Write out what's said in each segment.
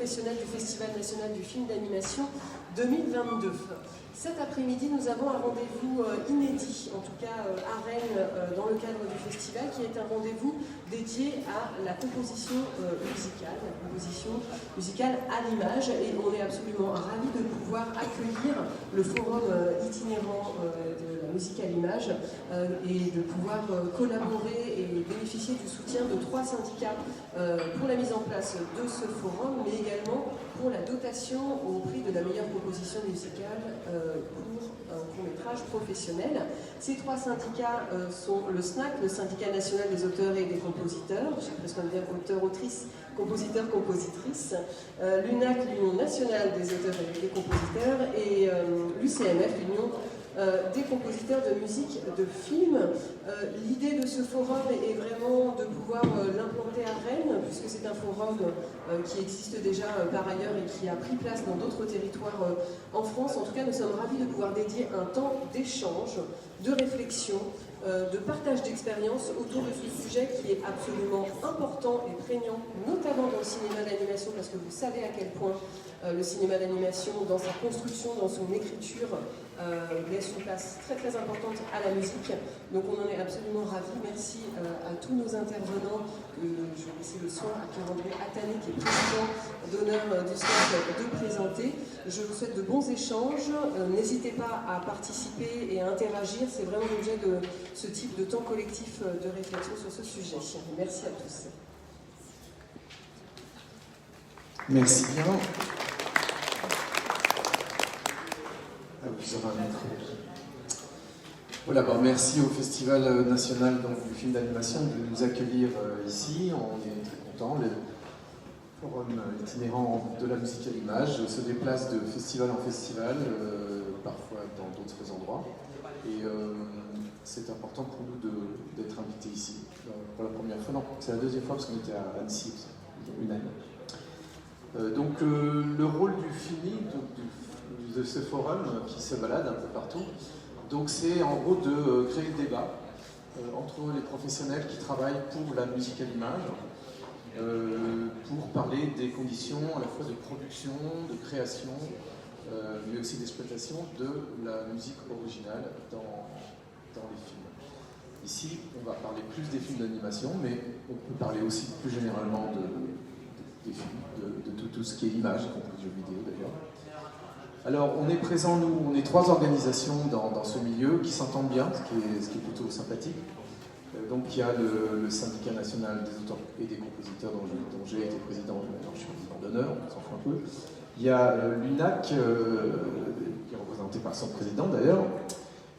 professionnels du Festival national du film d'animation 2022. Cet après-midi, nous avons un rendez-vous inédit, en tout cas à Rennes, dans le cadre du festival, qui est un rendez-vous dédié à la composition musicale à l'image. Et on est absolument ravis de pouvoir accueillir le forum itinérant de la musique à l'image et de pouvoir collaborer et bénéficier du soutien de 3 syndicats pour la mise en place de ce forum, mais également pour la dotation au prix de la meilleure proposition musicale pour un court-métrage professionnel. Ces 3 syndicats sont le SNAC, le Syndicat national des auteurs et des compositeurs, j'ai presque envie de dire auteurs-autrices, compositeurs-compositrices, l'UNAC, l'Union nationale des auteurs et des compositeurs, et l'UCMF, l'Union des compositeurs de musique de film. L'idée de ce forum est vraiment de pouvoir l'implanter à Rennes, puisque c'est un forum qui existe déjà par ailleurs et qui a pris place dans d'autres territoires en France. En tout cas, nous sommes ravis de pouvoir dédier un temps d'échange, de réflexion, de partage d'expériences autour de ce sujet qui est absolument important et prégnant, notamment dans le cinéma d'animation, parce que vous savez à quel point le cinéma d'animation, dans sa construction, dans son écriture, laisse une place très très importante à la musique. Donc on en est absolument ravis. Merci à tous nos intervenants. Je vais laisser le soin à Pierre-André Attané, qui est président d'honneur du SNAC, de présenter. Je vous souhaite de bons échanges. N'hésitez pas à participer et à interagir. C'est vraiment l'objet de ce type de temps collectif de réflexion sur ce sujet. Merci à tous. Merci bien. Voilà, merci au Festival national du film d'animation de nous accueillir ici. On est très contents. Le forum itinérant de la musique à l'image se déplace de festival en festival, parfois dans d'autres endroits. Et c'est important pour nous d'être invités ici pour la première fois. Non, c'est la deuxième fois parce qu'on était à Annecy une année. Donc le rôle du FIMI, de ce forum qui se balade un peu partout, donc c'est en gros de créer le débat entre les professionnels qui travaillent pour la musique à l'image, pour parler des conditions à la fois de production, de création, mais aussi d'exploitation de la musique originale dans les films. Ici, on va parler plus des films d'animation, mais on peut parler aussi plus généralement des films, de tout ce qui est image, y compris jeux vidéo d'ailleurs. Alors, on est présents, nous, on est 3 organisations dans ce milieu qui s'entendent bien, ce qui est plutôt sympathique. Donc, il y a le Syndicat national des auteurs et des compositeurs dont j'ai été président, maintenant je suis président d'honneur, on s'en fout un peu. Il y a l'UNAC, qui est représenté par son président d'ailleurs.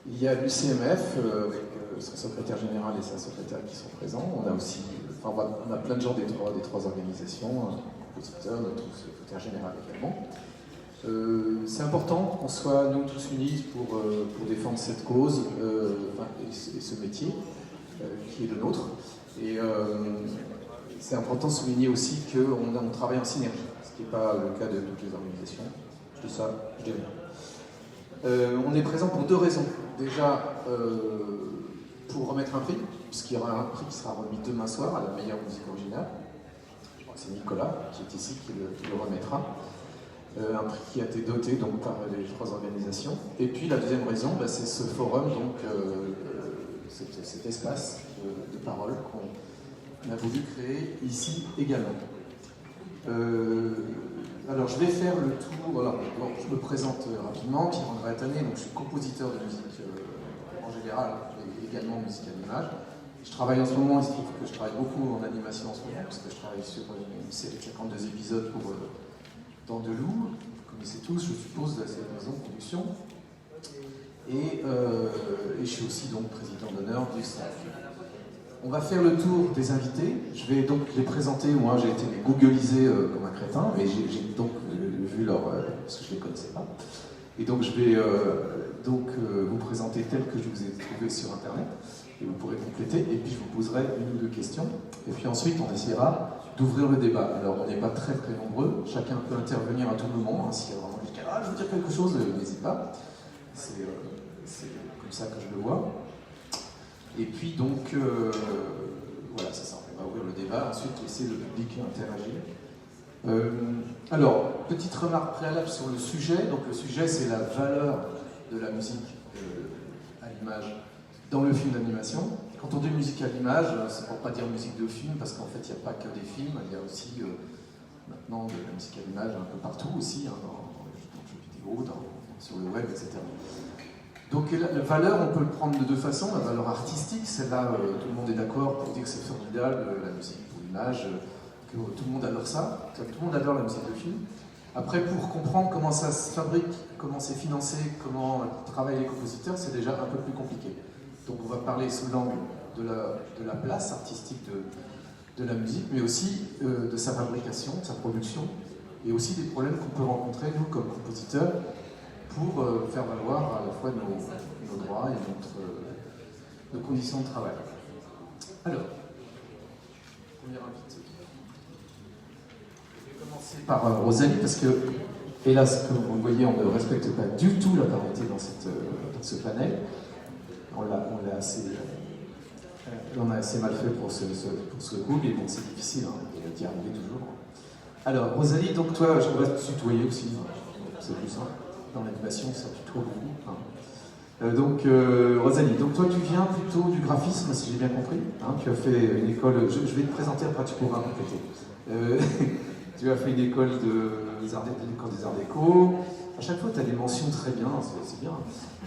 Il y a l'UCMF, avec son secrétaire général et sa secrétaire qui sont présents. On a aussi, on a plein de gens des trois organisations, compositeurs, notre secrétaire général également. C'est important qu'on soit nous tous unis pour défendre cette cause et ce métier qui est le nôtre. Et c'est important de souligner aussi qu'on travaille en synergie, ce qui n'est pas le cas de toutes les organisations. Je dis ça, je dis rien. On est présent pour 2 raisons. Déjà, pour remettre un prix, puisqu'il y aura un prix qui sera remis demain soir à la meilleure musique originale. Je crois que c'est Nicolas qui est ici qui le remettra. Un prix qui a été doté donc, par les 3 organisations. Et puis la deuxième raison, c'est ce forum, donc, cet espace de parole qu'on a voulu créer ici également. Alors je vais faire le tour, alors je me présente rapidement, Pierre-André Attané, donc je suis compositeur de musique en général, et également musique à l'image. Je travaille en ce moment, il se trouve que je travaille beaucoup en animation en ce moment, parce que je travaille sur une série de 52 épisodes pour Dans de Loup, vous connaissez tous, je suppose, de cette maison de production. Et je suis aussi donc président d'honneur du SNAC. On va faire le tour des invités. Je vais donc les présenter. Moi, j'ai été les googliser comme un crétin, mais j'ai donc vu leur... parce que je ne les connaissais pas. Et donc, je vais vous présenter tel que je vous ai trouvé sur Internet. Et vous pourrez compléter. Et puis, je vous poserai 1 ou 2 questions. Et puis ensuite, on essaiera d'ouvrir le débat. Alors, on n'est pas très très nombreux. Chacun peut intervenir à tout moment. Hein, s'il y a vraiment quelqu'un, je veux dire quelque chose, n'hésite pas. C'est comme ça que je le vois. Et puis donc, voilà, c'est ça, on va ouvrir le débat, ensuite laisser le public interagir. Alors, petite remarque préalable sur le sujet. Donc le sujet, c'est la valeur de la musique à l'image dans le film d'animation. Quand on dit musique à l'image, c'est pour pas dire musique de film, parce qu'en fait, il n'y a pas que des films, il y a aussi maintenant de la musique à l'image un peu partout aussi, hein, dans le jeu vidéo, sur le web, etc. Donc la valeur, on peut le prendre de deux façons. La valeur artistique, celle-là, tout le monde est d'accord pour dire que c'est formidable, la musique pour l'image, que tout le monde adore ça, tout le monde adore la musique de film. Après, pour comprendre comment ça se fabrique, comment c'est financé, comment travaillent les compositeurs, c'est déjà un peu plus compliqué. Donc on va parler sous l'angle de la place artistique de la musique, mais aussi de sa fabrication, de sa production, et aussi des problèmes qu'on peut rencontrer, nous, comme compositeurs, pour faire valoir à la fois nos droits et nos conditions de travail. Alors, première invitée. Je vais commencer par Rosalie, parce que, hélas, comme vous le voyez, on ne respecte pas du tout la parité dans ce panel. On a assez mal fait pour ce coup, mais bon, c'est difficile d'y arriver toujours. Alors, Rosalie, donc toi, je voudrais te tutoyer aussi, c'est plus simple. Dans l'animation, ça tutoie beaucoup. Rosalie, donc toi, tu viens plutôt du graphisme, si j'ai bien compris. Hein, tu as fait une école, je vais te présenter, après tu pourras compléter. Tu as fait une école des arts déco. À chaque fois, tu as des mentions très bien, c'est bien.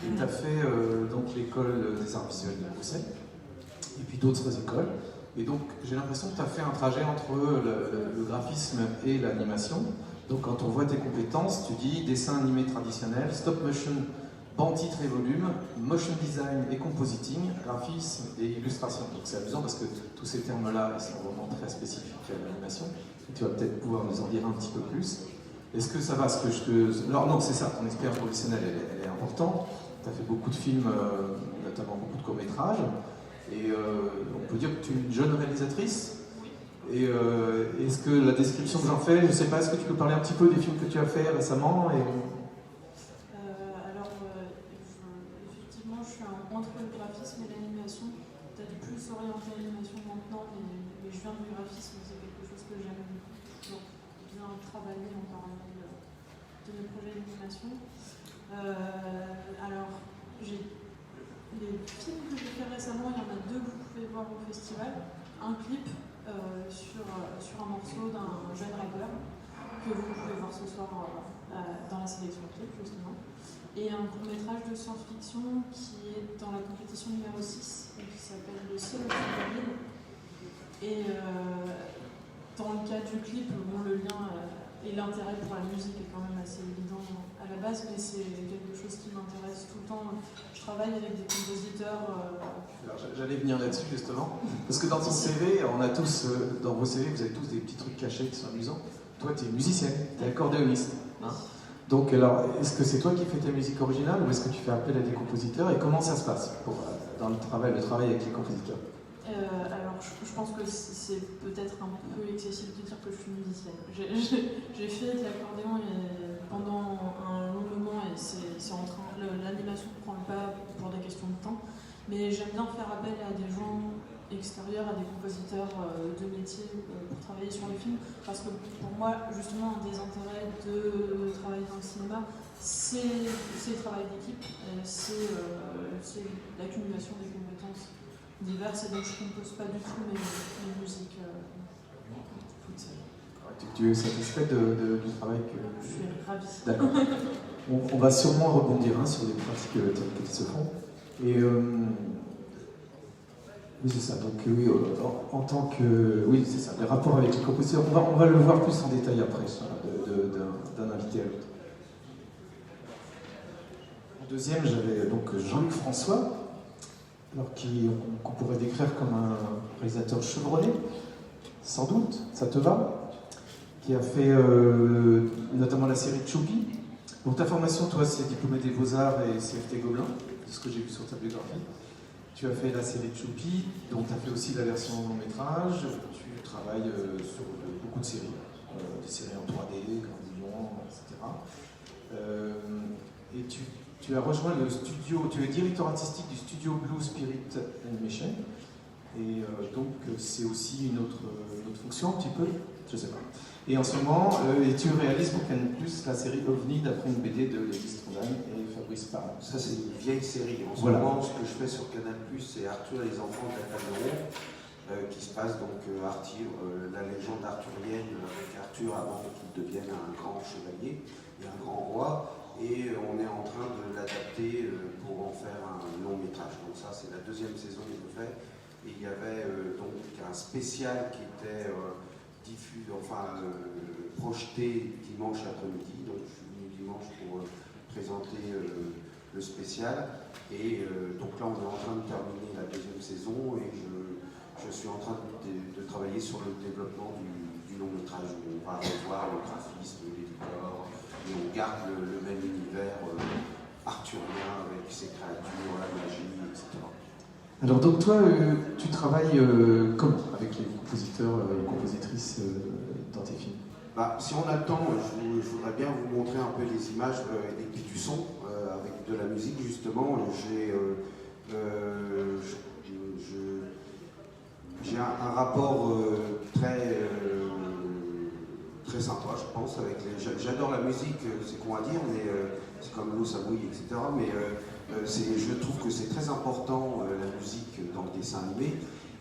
Et tu as fait donc l'école des arts visuels de Bruxelles, et puis d'autres écoles. Et donc, j'ai l'impression que tu as fait un trajet entre le graphisme et l'animation. Donc, quand on voit tes compétences, tu dis dessin animé traditionnel, stop motion, bande-titre et volume, motion design et compositing, graphisme et illustration. Donc, c'est amusant parce que tous ces termes-là, ils sont vraiment très spécifiques à l'animation. Tu vas peut-être pouvoir nous en dire un petit peu plus. Est-ce que ça va ce que je te... Alors non, c'est ça, ton expérience professionnelle, elle est importante. Tu as fait beaucoup de films, notamment beaucoup de courts-métrages. Et on peut dire que tu es une jeune réalisatrice. Et est-ce que la description que j'en fais, je ne sais pas, est-ce que tu peux parler un petit peu des films que tu as fait récemment Effectivement, je suis entre le graphisme et l'animation. Peut-être plus orienté à l'animation maintenant, mais je viens du graphisme, c'est quelque chose que j'aime toujours bien travailler en parallèle de mes projets d'animation. Les films que j'ai fait récemment, il y en a deux que vous pouvez voir au festival. Un clip sur un morceau d'un jeune rappeur que vous pouvez voir ce soir dans la sélection clip, justement. Et un court-métrage de science-fiction qui est dans la compétition numéro 6, qui s'appelle Le ciel au-dessus de la ville. Et dans le cas du clip, le lien et l'intérêt pour la musique est quand même assez évident à la base, mais c'est quelque chose qui m'intéresse tout le temps. Je travaille avec des compositeurs. Alors, j'allais venir là-dessus justement, parce que dans ton CV, on a tous, dans vos CV, vous avez tous des petits trucs cachés qui sont amusants. Toi, tu es musicienne, tu es accordéoniste. Hein. Donc, alors, est-ce que c'est toi qui fais ta musique originale ou est-ce que tu fais appel à des compositeurs et comment ça se passe dans le travail avec les compositeurs? Alors, je pense que c'est peut-être un peu excessif de dire que je suis musicienne. J'ai fait de l'accordéon pendant un long moment et c'est en train. L'animation prend le pas pour des questions de temps, mais j'aime bien faire appel à des gens extérieurs, à des compositeurs de métier pour travailler sur les films, parce que pour moi, justement, un des intérêts de travailler dans le cinéma, c'est le travail d'équipe, c'est l'accumulation des compétences diverses, et donc je ne compose pas du tout mes musiques toutes seules. Tu es satisfait du travail que... Je suis ravie. D'accord. On va sûrement rebondir sur les pratiques telles qu'elles se font. Et oui, c'est ça. Donc oui, en tant que... Oui, c'est ça. Les rapports avec les compositeurs, on va le voir plus en détail après, d'un invité à l'autre. En deuxième, j'avais donc Jean-Luc François, alors qu'on pourrait décrire comme un réalisateur chevronné, sans doute, ça te va, qui a fait notamment la série Choupi. Donc ta formation, toi, c'est diplômé des Beaux-Arts et CFT Gobelin, de ce que j'ai vu sur ta biographie. Tu as fait la série Choupi, donc tu as fait aussi la version long métrage, tu travailles sur beaucoup de séries, des séries en 3D, Gravillon, etc. Et tu as rejoint le studio, tu es directeur artistique du studio Blue Spirit Animation, et donc c'est aussi une autre fonction un petit peu. je sais pas. Et en ce moment, tu réalises pour Canal+, la série OVNI d'après une BD de Lévi Strauss et Fabrice Parent. Ça, c'est une vieille série. En ce Voilà. moment, ce que je fais sur Canal+, c'est Arthur et les enfants de la table ronde, qui se passe donc Arthur, la légende arthurienne, avec Arthur avant qu'il devienne un grand chevalier et un grand roi. Et on est en train de l'adapter pour en faire un long métrage. Donc ça, c'est la deuxième saison que je fais. Et il y avait donc un spécial qui était projeté dimanche après-midi. Donc je suis venu dimanche pour présenter le spécial. Et donc là, on est en train de terminer la deuxième saison et je suis en train de travailler sur le développement du long métrage. On va revoir le graphisme, les décors, et on garde le même univers arthurien avec ses créatures, la magie, etc. Alors donc toi, tu travailles comment avec les compositeurs et compositrices dans tes films? Si on a le temps, je voudrais bien vous montrer un peu des images et puis du son avec de la musique justement. J'ai un rapport très sympa, je pense, avec j'adore la musique, c'est con à dire, mais c'est comme l'eau, ça bouille, etc. Mais je trouve que c'est très important, la musique dans le dessin animé.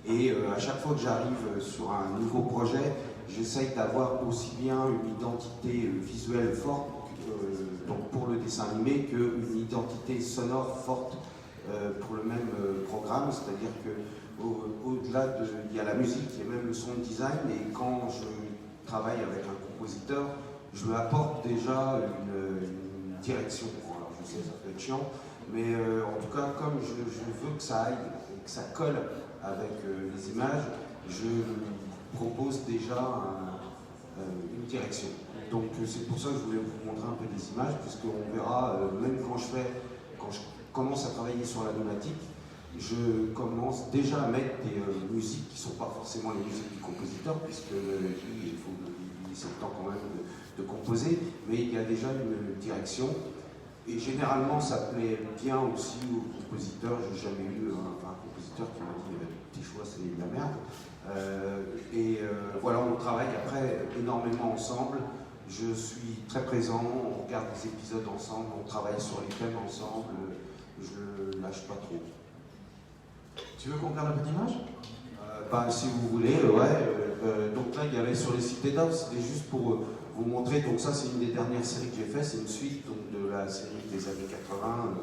Et à chaque fois que j'arrive sur un nouveau projet, j'essaye d'avoir aussi bien une identité visuelle forte donc pour le dessin animé qu'une identité sonore forte pour le même programme. C'est-à-dire qu'au-delà il y a la musique, il y a même le son design, et quand je travaille avec un compositeur, je lui apporte déjà une direction. Alors je sais, ça peut être chiant, mais en tout cas, comme je veux que ça aille et que ça colle avec les images, je propose déjà une direction. Donc c'est pour ça que je voulais vous montrer un peu des images, puisqu'on verra, même quand je commence à travailler sur la thématique, je commence déjà à mettre des musiques qui ne sont pas forcément les musiques du compositeur, puisque il faut c'est le temps quand même de composer, mais il y a déjà une direction. Et généralement, ça plaît bien aussi aux compositeurs. J'ai jamais eu un compositeur qui m'a dit tes choix, c'est de la merde. Voilà, on travaille après énormément ensemble. Je suis très présent, on regarde des épisodes ensemble, on travaille sur les thèmes ensemble. Je lâche pas trop. Tu veux qu'on regarde un peu d'image? Si vous voulez, ouais. Donc là, il y avait sur les cités d'or, c'était juste pour vous montrer. Donc ça, c'est une des dernières séries que j'ai fait, c'est une suite donc, de la série des années 80.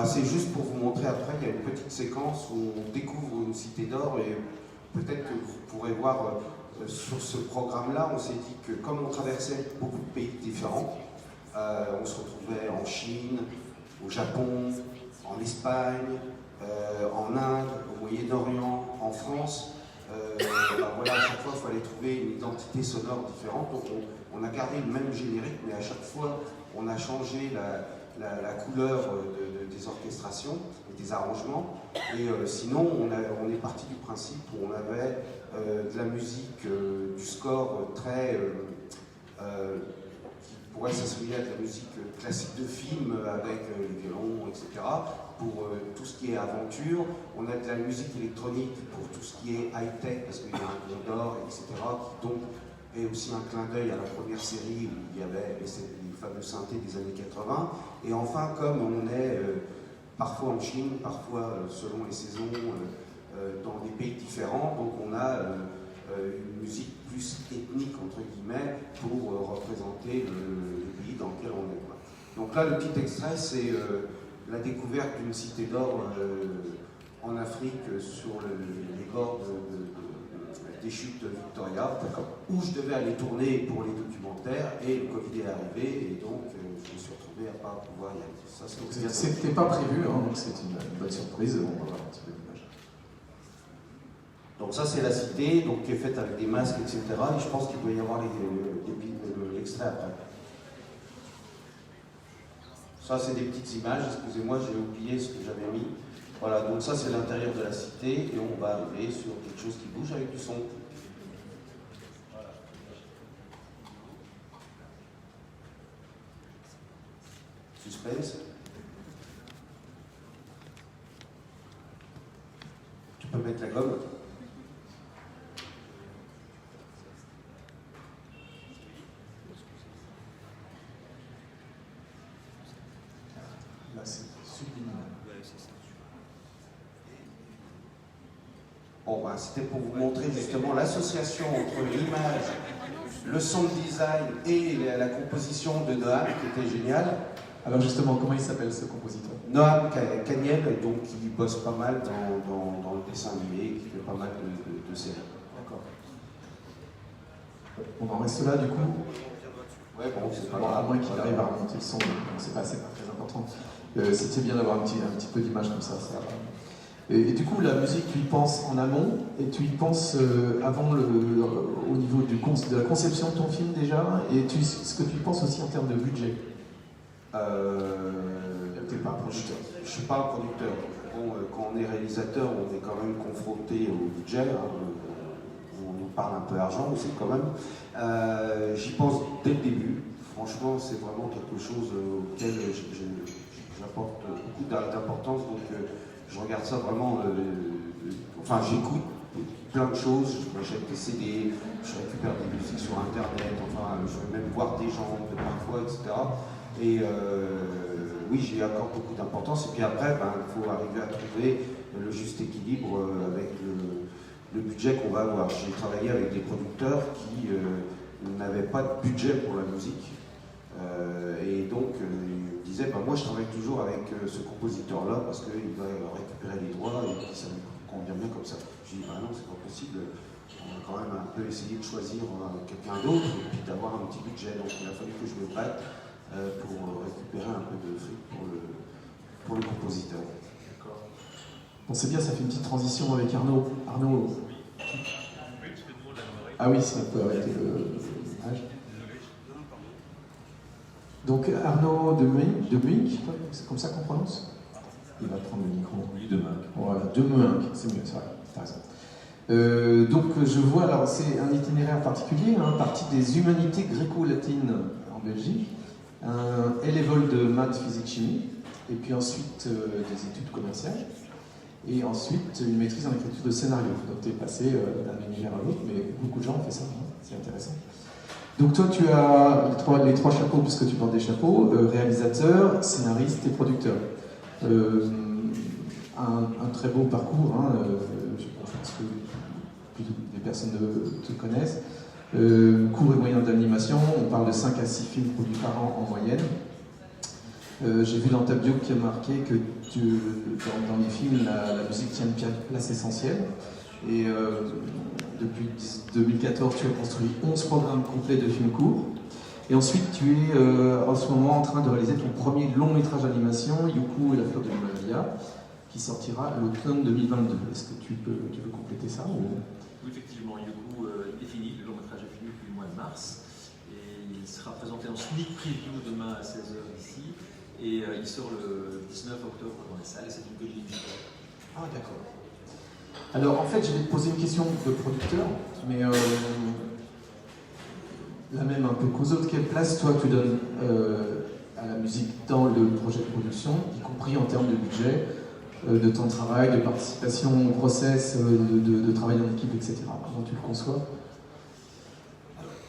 C'est juste pour vous montrer après, il y a une petite séquence où on découvre une cité d'or et peut-être que vous pourrez voir sur ce programme-là, on s'est dit que comme on traversait beaucoup de pays différents, on se retrouvait en Chine, au Japon, en Espagne, en Inde, au Moyen-Orient, en France. Voilà, à chaque fois, il fallait trouver une identité sonore différente. Donc on a gardé le même générique, mais à chaque fois, on a changé la couleur des orchestrations et des arrangements. Et sinon, on est parti du principe où on avait de la musique, du score très... qui pourrait s'associer à de la musique classique de film avec les violons, etc. Pour tout ce qui est aventure. On a de la musique électronique pour tout ce qui est high-tech, parce qu'il y a un Lion d'or, etc. qui donc est aussi un clin d'œil à la première série où il y avait les fameux synthés des années 80. Et enfin, comme on est parfois en Chine, parfois selon les saisons, dans des pays différents, donc on a une musique plus ethnique, entre guillemets, pour représenter le pays dans lequel on est. Donc là, le petit extrait, c'est la découverte d'une cité d'or en Afrique sur les bords des chutes de Victoria, où je devais aller tourner pour les documentaires, et le Covid est arrivé, et donc je me suis retrouvé à ne pas pouvoir y aller. Ça, c'était pas prévu, hein, donc c'est une bonne surprise. On va voir un petit peu d'image. Donc ça, c'est la cité, donc, qui est faite avec des masques, etc. Et je pense qu'il doit y avoir l'extrait après. Ça, c'est des petites images. Excusez-moi, j'ai oublié ce que j'avais mis. Voilà, donc ça, c'est l'intérieur de la cité, et on va arriver sur quelque chose qui bouge avec du son. Suspense. Tu peux mettre la gomme. Bon, ben, c'était pour vous montrer justement l'association entre l'image, le sound design et la composition de Noam, qui était géniale. Alors justement, comment il s'appelle ce compositeur? Noam Kaniel, donc qui bosse pas mal dans le dessin animé, qui fait pas mal de séries. D'accord. On en reste là du coup. Ouais, bon, c'est pas Alors, à grave. moins qu'il arrive à remonter le son, c'est pas très important. C'était bien d'avoir un petit peu d'image comme ça. Et du coup, la musique, tu y penses en amont et tu y penses avant au niveau de la conception de ton film déjà, et ce que tu y penses aussi en termes de budget. T'es pas un producteur. Je suis pas un producteur. Bon, quand on est réalisateur, on est quand même confronté au budget. On nous parle un peu argent aussi quand même. J'y pense dès le début. Franchement, c'est vraiment quelque chose auquel j'apporte beaucoup d'importance. Donc, je regarde ça vraiment. Enfin, j'écoute plein de choses. Je m'achète des CD, je récupère des musiques sur Internet. Enfin, je vais même voir des gens parfois, etc. Et oui, j'y accorde beaucoup d'importance. Et puis après, il faut arriver à trouver le juste équilibre avec le budget qu'on va avoir. J'ai travaillé avec des producteurs qui n'avaient pas de budget pour la musique. Et donc, ils me disaient, moi je travaille toujours avec ce compositeur-là parce qu'il va récupérer les droits et puis ça me convient bien comme ça. Je dis, non, c'est pas possible. On va quand même un peu essayer de choisir quelqu'un d'autre et puis d'avoir un petit budget. Donc il a fallu que je me batte pour récupérer un peu de fric pour le compositeur. D'accord. Bon, c'est bien, ça fait une petite transition avec Arnaud. Arnaud. Ah oui, si on peut arrêter l'image. Donc Arnaud de Muink, c'est comme ça qu'on prononce? Il va prendre le micro. Oui, de Muink. Voilà, de Muink, c'est mieux, c'est vrai, t'as raison. Donc je vois, alors c'est un itinéraire particulier, partie des humanités gréco-latines en Belgique, un L-Level de maths, physique, chimie, et puis ensuite des études commerciales, et ensuite une maîtrise en écriture de scénario. Donc tu es passé d'un univers à l'autre, mais beaucoup de gens ont fait ça, c'est intéressant. Donc toi tu as les trois chapeaux, puisque tu portes des chapeaux, réalisateur, scénariste et producteur. Un très beau parcours, je pense que les personnes te connaissent. Court et moyen d'animation, on parle de 5 à 6 films produits par an en moyenne. J'ai vu dans ta bio qui a marqué que dans les films, la musique tient une place essentielle. Et depuis 2014, tu as construit 11 programmes complets de films courts. Et ensuite, tu es en ce moment en train de réaliser ton premier long métrage d'animation, Youkou et la fleur de l'Himalaya, qui sortira à l'automne 2022. Est-ce que tu veux compléter ça ou... Oui, effectivement, Youkou est fini, le long métrage est fini depuis le mois de mars. Et il sera présenté en sneak preview demain à 16h ici. Et il sort le 19 octobre dans les salles et c'est une comédie musicale. Ah, d'accord. Alors, en fait, je vais te poser une question de producteur, mais la même un peu qu'aux autres. Quelle place, toi, tu donnes à la musique dans le projet de production, y compris en termes de budget, de temps de travail, de participation au process, de travail en équipe, etc. Comment tu le conçois?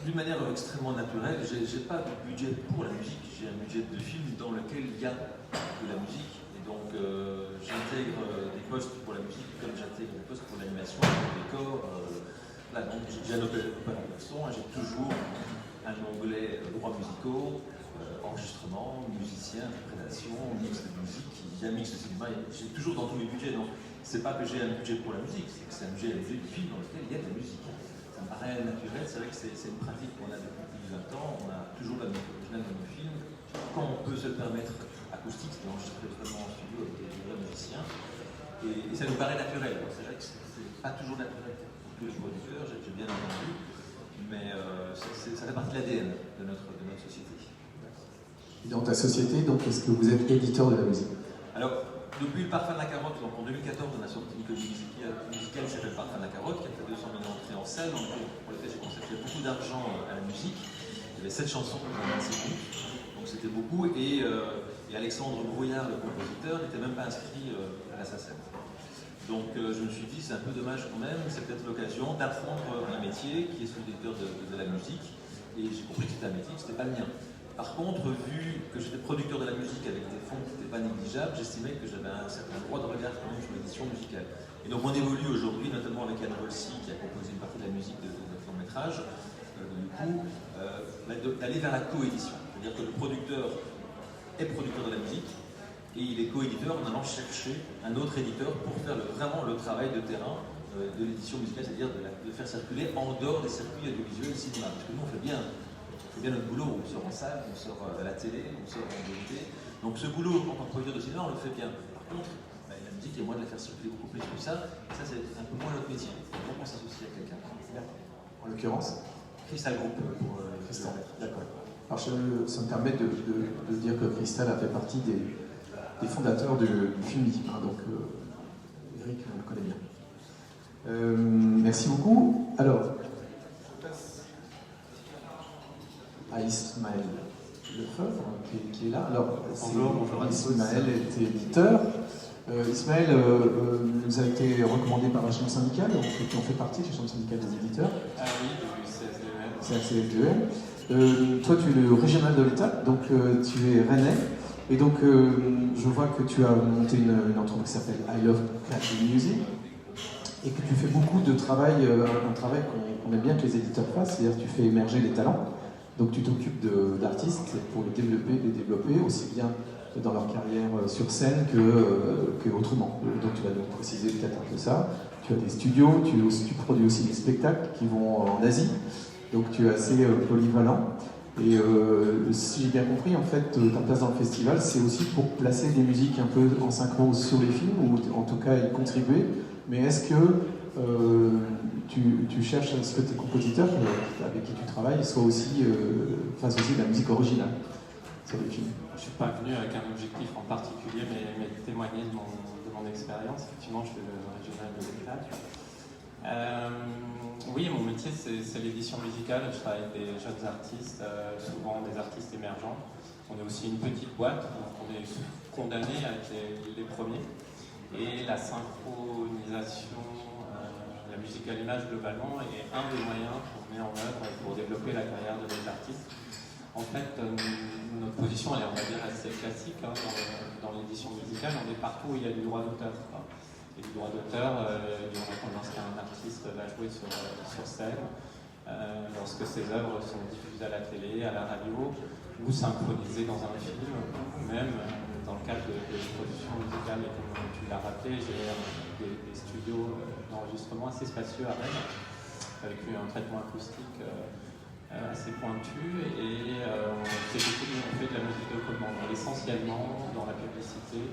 D'une manière extrêmement naturelle, j'ai pas de budget pour la musique, j'ai un budget de film dans lequel il y a de la musique. Et donc, j'intègre des postes pour la musique comme j'intègre des postes pour l'animation, le décor. Là, donc, j'ai un opérateur de son, j'ai toujours un onglet droits musicaux, enregistrement, musicien, interprétation, mix de musique, il y a un mix de cinéma, j'ai toujours dans tous mes budgets. Donc, c'est pas que j'ai un budget pour la musique, c'est un budget de film dans lequel il y a de la musique. Ça me paraît naturel, c'est vrai que c'est une pratique qu'on a depuis plus de 20 ans, on a toujours la musique originale dans nos films. Quand on peut se le permettre acoustique, c'est enregistré vraiment en studio avec des vrais musiciens, et ça nous paraît naturel. C'est vrai que c'est pas toujours naturel pour tous les producteurs, j'ai bien entendu, mais ça fait partie de l'ADN de notre société. Et dans ta société, donc, est-ce que vous êtes éditeur de la musique? Alors, depuis le Parfum de la Carotte, donc en 2014, on a sorti une comédie musicale qui s'appelle Parfum de la Carotte, qui a fait 200 000 entrées en salle, pour lesquelles j'ai consacré beaucoup d'argent à la musique. Il y avait 7 chansons dans 26 minutes, donc c'était beaucoup, et Alexandre Brouillard, le compositeur, n'était même pas inscrit à la SACEM. Donc je me suis dit, c'est un peu dommage quand même, c'est peut-être l'occasion d'apprendre un métier qui est celui d'éditeur de la musique, et j'ai compris que c'était un métier, que c'était pas le mien. Par contre, vu que j'étais producteur de la musique avec des fonds qui n'étaient pas négligeables, j'estimais que j'avais un certain droit de regard quand même sur l'édition musicale. Et donc on évolue aujourd'hui, notamment avec Anne Volsi, qui a composé une partie de la musique de notre long métrage, d'aller vers la coédition. C'est-à-dire que le producteur est producteur de la musique, et il est coéditeur en allant chercher un autre éditeur pour faire vraiment le travail de terrain de l'édition musicale, c'est-à-dire de faire circuler en dehors des circuits audiovisuels cinéma. Parce que nous, on fait bien notre boulot, on sort en salle, on sort à la télé, on sort en DVD. Donc ce boulot en tant que producteur de cinéma, on le fait bien. Par contre, la musique, il y a moyen de la faire circuler beaucoup plus que ça, et ça, c'est un peu moins notre métier. Donc on s'associe à quelqu'un. En l'occurrence Crystal Group pour Crystal. D'accord. Alors ça me permet de dire que Crystal a fait partie des fondateurs du film Libre, hein, donc Eric, on le connaît bien. Merci beaucoup. Alors, à Ismaël Lefebvre, qui est là. Alors, bonjour à tous. Ismaël est éditeur. Ismaël nous a été recommandé par la Chambre syndicale, qui ont fait partie de la Chambre syndicale des éditeurs. Ah oui, du CSDEM. CSDEM. Toi, tu es le régional de l'État, donc tu es rennais. Et donc, je vois que tu as monté une entreprise qui s'appelle I Love Classical Music, et que tu fais beaucoup de travail, un travail qu'on aime bien que les éditeurs fassent, c'est-à-dire que tu fais émerger les talents. Donc tu t'occupes d'artistes pour les développer aussi bien dans leur carrière sur scène que autrement. Donc tu vas nous préciser peut-être un peu ça. Tu as des studios, tu produis aussi des spectacles qui vont en Asie. Donc tu es assez polyvalent. Et si j'ai bien compris, en fait, ta place dans le festival, c'est aussi pour placer des musiques un peu en synchro sur les films, ou en tout cas y contribuer. Mais est-ce que tu cherches à ce que tes compositeurs avec qui tu travailles fassent aussi de la musique originale sur les films? Je ne suis pas venu avec un objectif en particulier, mais témoigner de mon expérience. Effectivement, je suis le régional de l'État. Oui, mon métier, c'est l'édition musicale. Je travaille avec des jeunes artistes, souvent des artistes émergents. On est aussi une petite boîte, donc on est condamné à être les premiers. Et la synchronisation, la musique à l'image globalement, est un des moyens qu'on met en œuvre pour développer la carrière de nos artistes. En fait, notre position, elle est, on va dire, assez classique hein, dans l'édition musicale. On est partout où il y a du droit d'auteur. Et du droit d'auteur, lorsqu'un artiste va jouer sur scène, lorsque ses œuvres sont diffusées à la télé, à la radio, ou synchronisées dans un film, ou même dans le cadre de production musicale. Et comme tu l'as rappelé, j'ai des studios d'enregistrement assez spacieux à Rennes, avec un traitement acoustique assez pointu, et on fait de la musique de commande, essentiellement dans la publicité.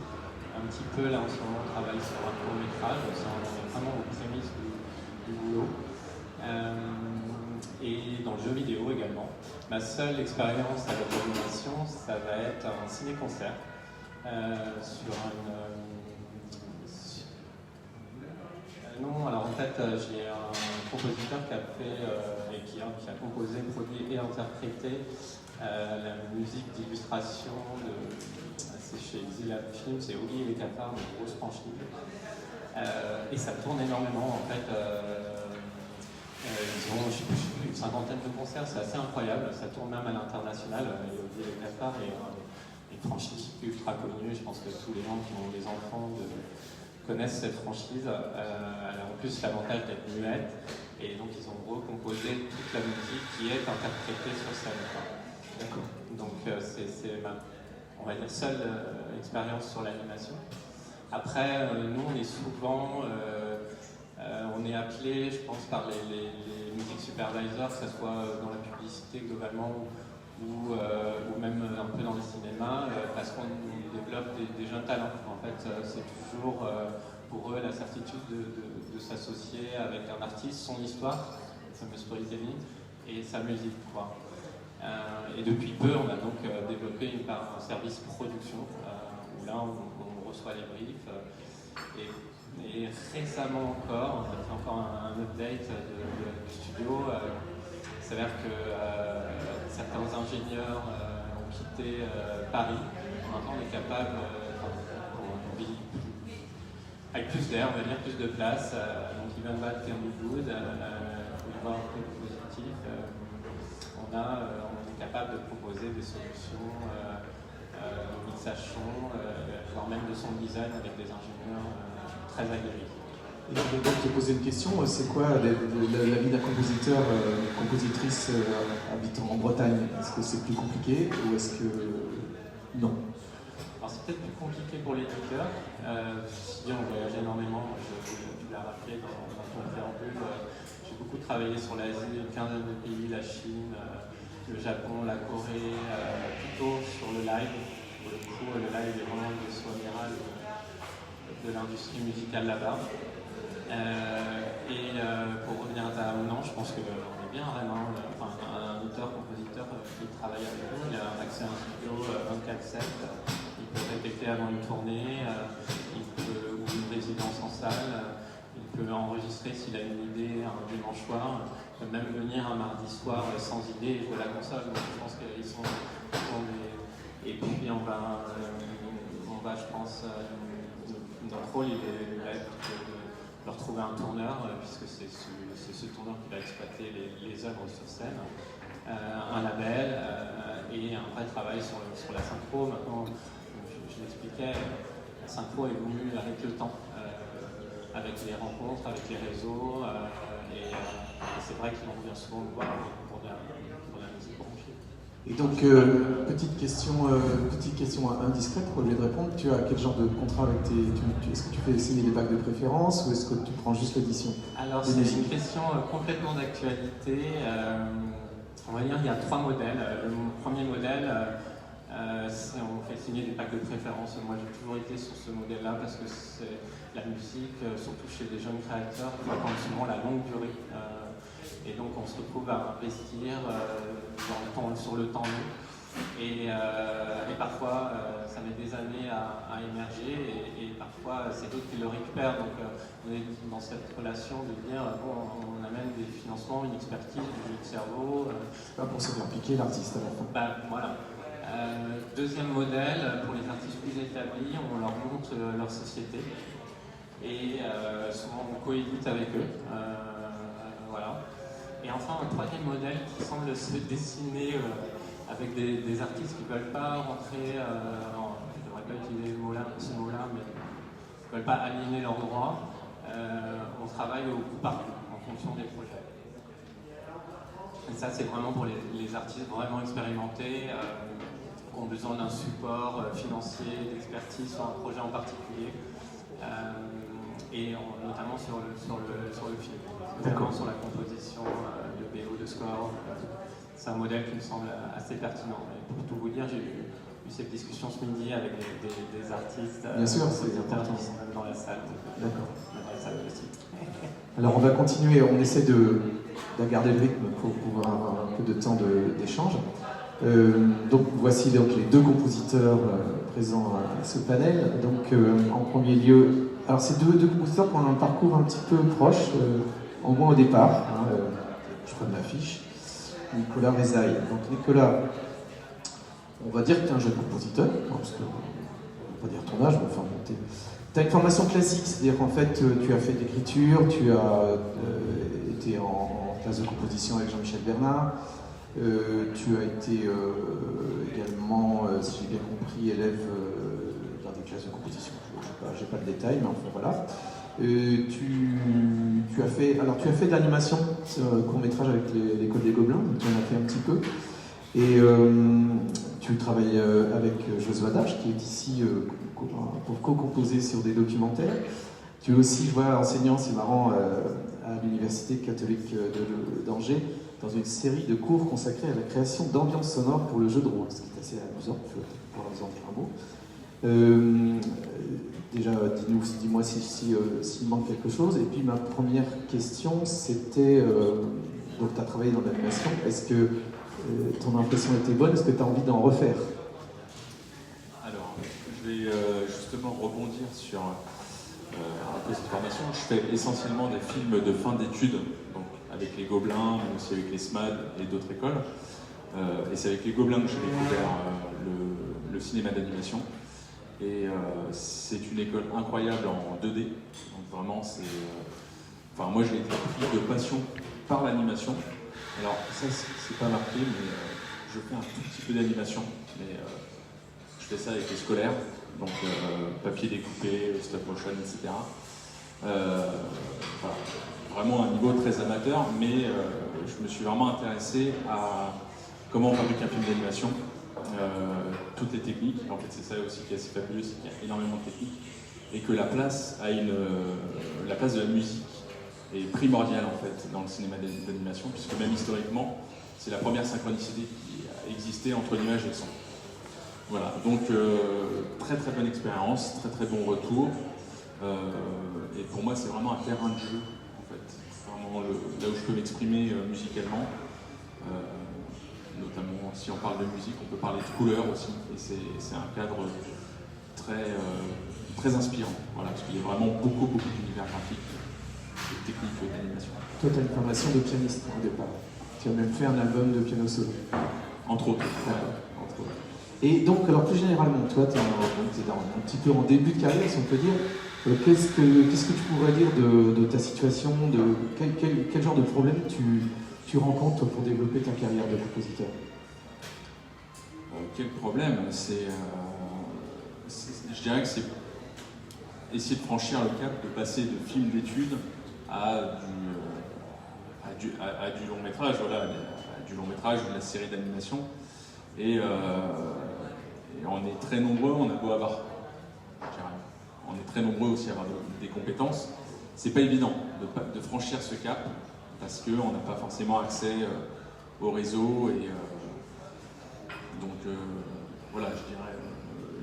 Un petit peu, là en ce moment, on travaille sur un court-métrage, on est vraiment aux prémices du boulot. Et dans le jeu vidéo également. Ma seule expérience avec l'animation, ça va être un ciné-concert sur non, alors en fait, j'ai un compositeur qui a fait et qui a composé, produit et interprété la musique d'illustration c'est chez Xilab Film, c'est Oli et les Cafards, une grosse franchise. Et ça tourne énormément en fait. Ils ont une cinquantaine de concerts, c'est assez incroyable, ça tourne même à l'international. Oli et les Cafards est une franchise ultra connue, je pense que tous les gens qui ont des enfants connaissent cette franchise. Elle a en plus l'avantage d'être muette, et donc ils ont recomposé toute la musique qui est interprétée sur scène. D'accord. Donc c'est ma, on va dire, seule expérience sur l'animation. Après, nous on est souvent, on est appelé, je pense, par les music supervisors, que ce soit dans la publicité globalement ou même un peu dans le cinéma, parce qu'on développe des jeunes talents. En fait, c'est toujours pour eux la certitude de s'associer avec un artiste, son histoire, le fameux storytelling, et sa musique, quoi. Et depuis peu, on a donc développé un service production, où là on reçoit les briefs, et récemment encore, on a fait encore un update du studio. Il s'avère que certains ingénieurs ont quitté Paris. Maintenant, on est capable, avec plus d'air, on va dire, plus de place. Donc, il vient de battre Kermit Wood, pour voir un peu positif. On est capable capable de proposer des solutions de mixage son, voire même de son design avec des ingénieurs très aguerris. Et je vais donc te poser une question, c'est quoi la vie d'un compositeur, compositrice habitant en Bretagne? Est-ce que c'est plus compliqué ou est-ce que non? Alors c'est peut-être plus compliqué pour l'éditeur. Si on voyage énormément, tu l'as rappelé dans ton préambule, j'ai beaucoup travaillé sur l'Asie, une quinzaine de pays, la Chine, le Japon, la Corée, plutôt sur le live. Pour le coup, le live est vraiment le vaisseau amiral de l'industrie musicale là-bas. Pour revenir à ta non, je pense qu'on est bien vraiment un auteur-compositeur qui travaille avec nous, il a accès à un studio 24/7, il peut répéter avant une tournée, ou une résidence en salle, il peut enregistrer s'il a une idée un dimanche soir, il peut même venir un mardi soir sans idée et jouer à la console. Donc je pense qu'ils sont des... Et puis on va je pense, notre rôle il va être de retrouver un tourneur, puisque c'est ce tourneur qui va exploiter les œuvres sur scène, un label et un vrai travail sur la synchro. Maintenant, je l'expliquais, la synchro est venue avec le temps, avec les rencontres, avec les réseaux, et c'est vrai qu'on vient souvent le voir pour de la musique branchée. Et donc, petite question indiscrète pour lui de répondre. Tu as quel genre de contrat avec est-ce que tu fais signer des bacs de préférence ou est-ce que tu prends juste l'édition? Alors, c'est une question complètement d'actualité. On va dire qu'il y a 3 modèles. Le premier modèle, on fait signer des packs de préférence. Moi, j'ai toujours été sur ce modèle-là parce que c'est la musique, surtout chez des jeunes créateurs, qui attendent souvent la longue durée. Et donc on se retrouve à investir sur le temps long. Et parfois ça met des années à émerger et parfois c'est d'autres qui le récupèrent. Donc on est dans cette relation de dire on amène des financements, une expertise, du jeu de cerveau. Pas pour se faire piquer l'artiste à la fin. Voilà. Deuxième modèle, pour les artistes plus établis, on leur montre leur société et souvent on coédite avec eux. Voilà. Et enfin, un troisième modèle qui semble se dessiner avec des artistes qui ne veulent pas rentrer, je ne devrais pas utiliser ce mot-là, mais qui ne veulent pas aligner leurs droits. On travaille au coup par coup, en fonction des projets. Et ça, c'est vraiment pour les artistes vraiment expérimentés, qui ont besoin d'un support financier, d'expertise sur un projet en particulier. Et notamment sur le film, notamment sur la composition de BO, de score. C'est un modèle qui me semble assez pertinent. Et pour tout vous dire, j'ai eu cette discussion ce midi avec des artistes. Bien sûr, c'est important. Qui sont même dans la salle. D'accord. Dans la salle aussi. Alors on va continuer, on essaie de garder le rythme pour pouvoir avoir un peu de temps d'échange. Donc voici donc les 2 compositeurs présents à ce panel. Donc en premier lieu, alors ces deux compositeurs qui ont un parcours un petit peu proche, au moins au départ. Je prends ma fiche. Nicolas Rezaï. Donc Nicolas, on va dire que tu es un jeune compositeur, parce que on va pas dire ton âge, mais enfin tu as une formation classique, c'est-à-dire qu'en fait tu as fait de l'écriture, tu as été en classe de composition avec Jean-Michel Bernard. Tu as été également, si j'ai bien compris, élève dans des classes de compétition. Je n'ai pas de détails, mais enfin voilà. Tu as fait de l'animation, court-métrage avec l'école des Gobelins, tu en as fait un petit peu. Et tu travailles avec Josué Darche, qui est ici pour co-composer sur des documentaires. Tu es aussi, je vois, enseignant, c'est marrant, à l'Université catholique d'Angers, dans une série de cours consacrés à la création d'ambiance sonore pour le jeu de rôle, ce qui est assez amusant, je vais pouvoir vous en dire un mot. Déjà, dis-moi s'il manque quelque chose. Et puis ma première question, c'était, donc tu as travaillé dans l'animation, est-ce que ton impression était bonne, est-ce que tu as envie d'en refaire? Alors, je vais justement rebondir sur un peu cette formation. Je fais essentiellement des films de fin d'études, avec les Gobelins, mais aussi avec les SMAD et d'autres écoles. Et c'est avec les Gobelins que j'ai découvert le cinéma d'animation. Et c'est une école incroyable en 2D. Donc vraiment, moi, j'ai été pris de passion par l'animation. Alors ça, c'est pas marqué, mais je fais un tout petit peu d'animation, mais je fais ça avec les scolaires, donc papier découpé, stop motion, etc. Voilà. Vraiment un niveau très amateur, mais je me suis vraiment intéressé à comment on fabrique un film d'animation, toutes les techniques. En fait, c'est ça aussi qui est assez fabuleux, c'est qu'il y a énormément de techniques et que la place de la musique est primordiale en fait dans le cinéma d'animation, puisque même historiquement, c'est la première synchronicité qui a existé entre l'image et le son. Voilà, donc très très bonne expérience, très très bon retour. Et pour moi, c'est vraiment un terrain de jeu, en fait. Vraiment là où je peux m'exprimer musicalement. Notamment, si on parle de musique, on peut parler de couleurs aussi. Et c'est un cadre très inspirant. Voilà, parce qu'il y a vraiment beaucoup d'univers graphiques et techniques d'animation. Toi, tu as une formation de pianiste au départ. Tu as même fait un album de piano solo. Entre autres. Entre autres. Et donc, alors plus généralement, toi, tu es un petit peu en début de carrière, si on peut dire. Qu'est-ce que tu pourrais dire de ta situation, de quel genre de problème tu rencontres pour développer ta carrière de compositeur? Quel problème? Je dirais que c'est essayer de franchir le cap, de passer de film d'études à du long métrage, voilà, à du long métrage, de la série d'animation. Et on est très nombreux, on a beau avoir, on est très nombreux aussi à avoir des compétences. C'est pas évident de franchir ce cap parce qu'on n'a pas forcément accès au réseau et donc voilà,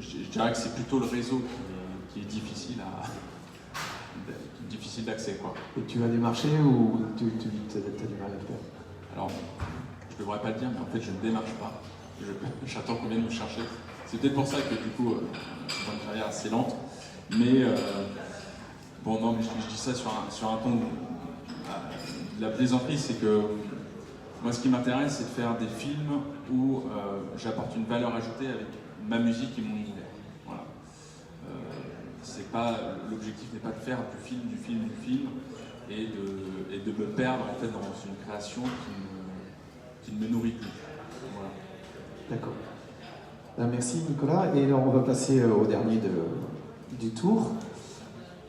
je dirais que c'est plutôt le réseau qui est difficile d'accès, quoi. Et tu vas démarcher ou tu as du mal à le faire? Alors, je devrais pas le dire, mais en fait je ne démarche pas. J'attends qu'on vienne me chercher. C'est peut-être pour ça que du coup, j'ai une carrière assez lente. Mais bon, non, mais je dis ça sur un ton de la plaisanterie, c'est que moi, ce qui m'intéresse, c'est de faire des films où j'apporte une valeur ajoutée avec ma musique et mon univers. Voilà. L'objectif n'est pas de faire du film et de me perdre en fait dans une création qui ne me nourrit plus. Voilà. D'accord. Merci Nicolas. Et alors on va passer au dernier du tour.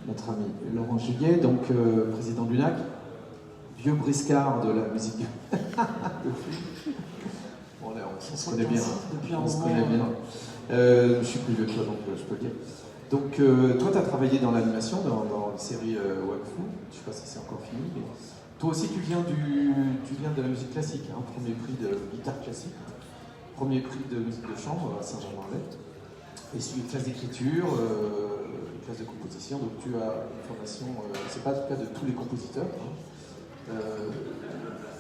Notre ami Laurent Juguet, donc président du NAC, vieux briscard de la musique. Bon, là, on se connaît bien. On se connaît bien. Je suis plus vieux que toi, donc je peux le dire. Donc toi, tu as travaillé dans l'animation, dans une série Wakfu. Je ne sais pas si c'est encore fini, mais toi aussi, tu viens de la musique classique, hein, premier prix de guitare classique. Premier prix de musique de chambre à Saint-Germain-en-Laye, et suivi une classe d'écriture, une classe de composition, donc tu as une formation, c'est pas le cas de tous les compositeurs, hein.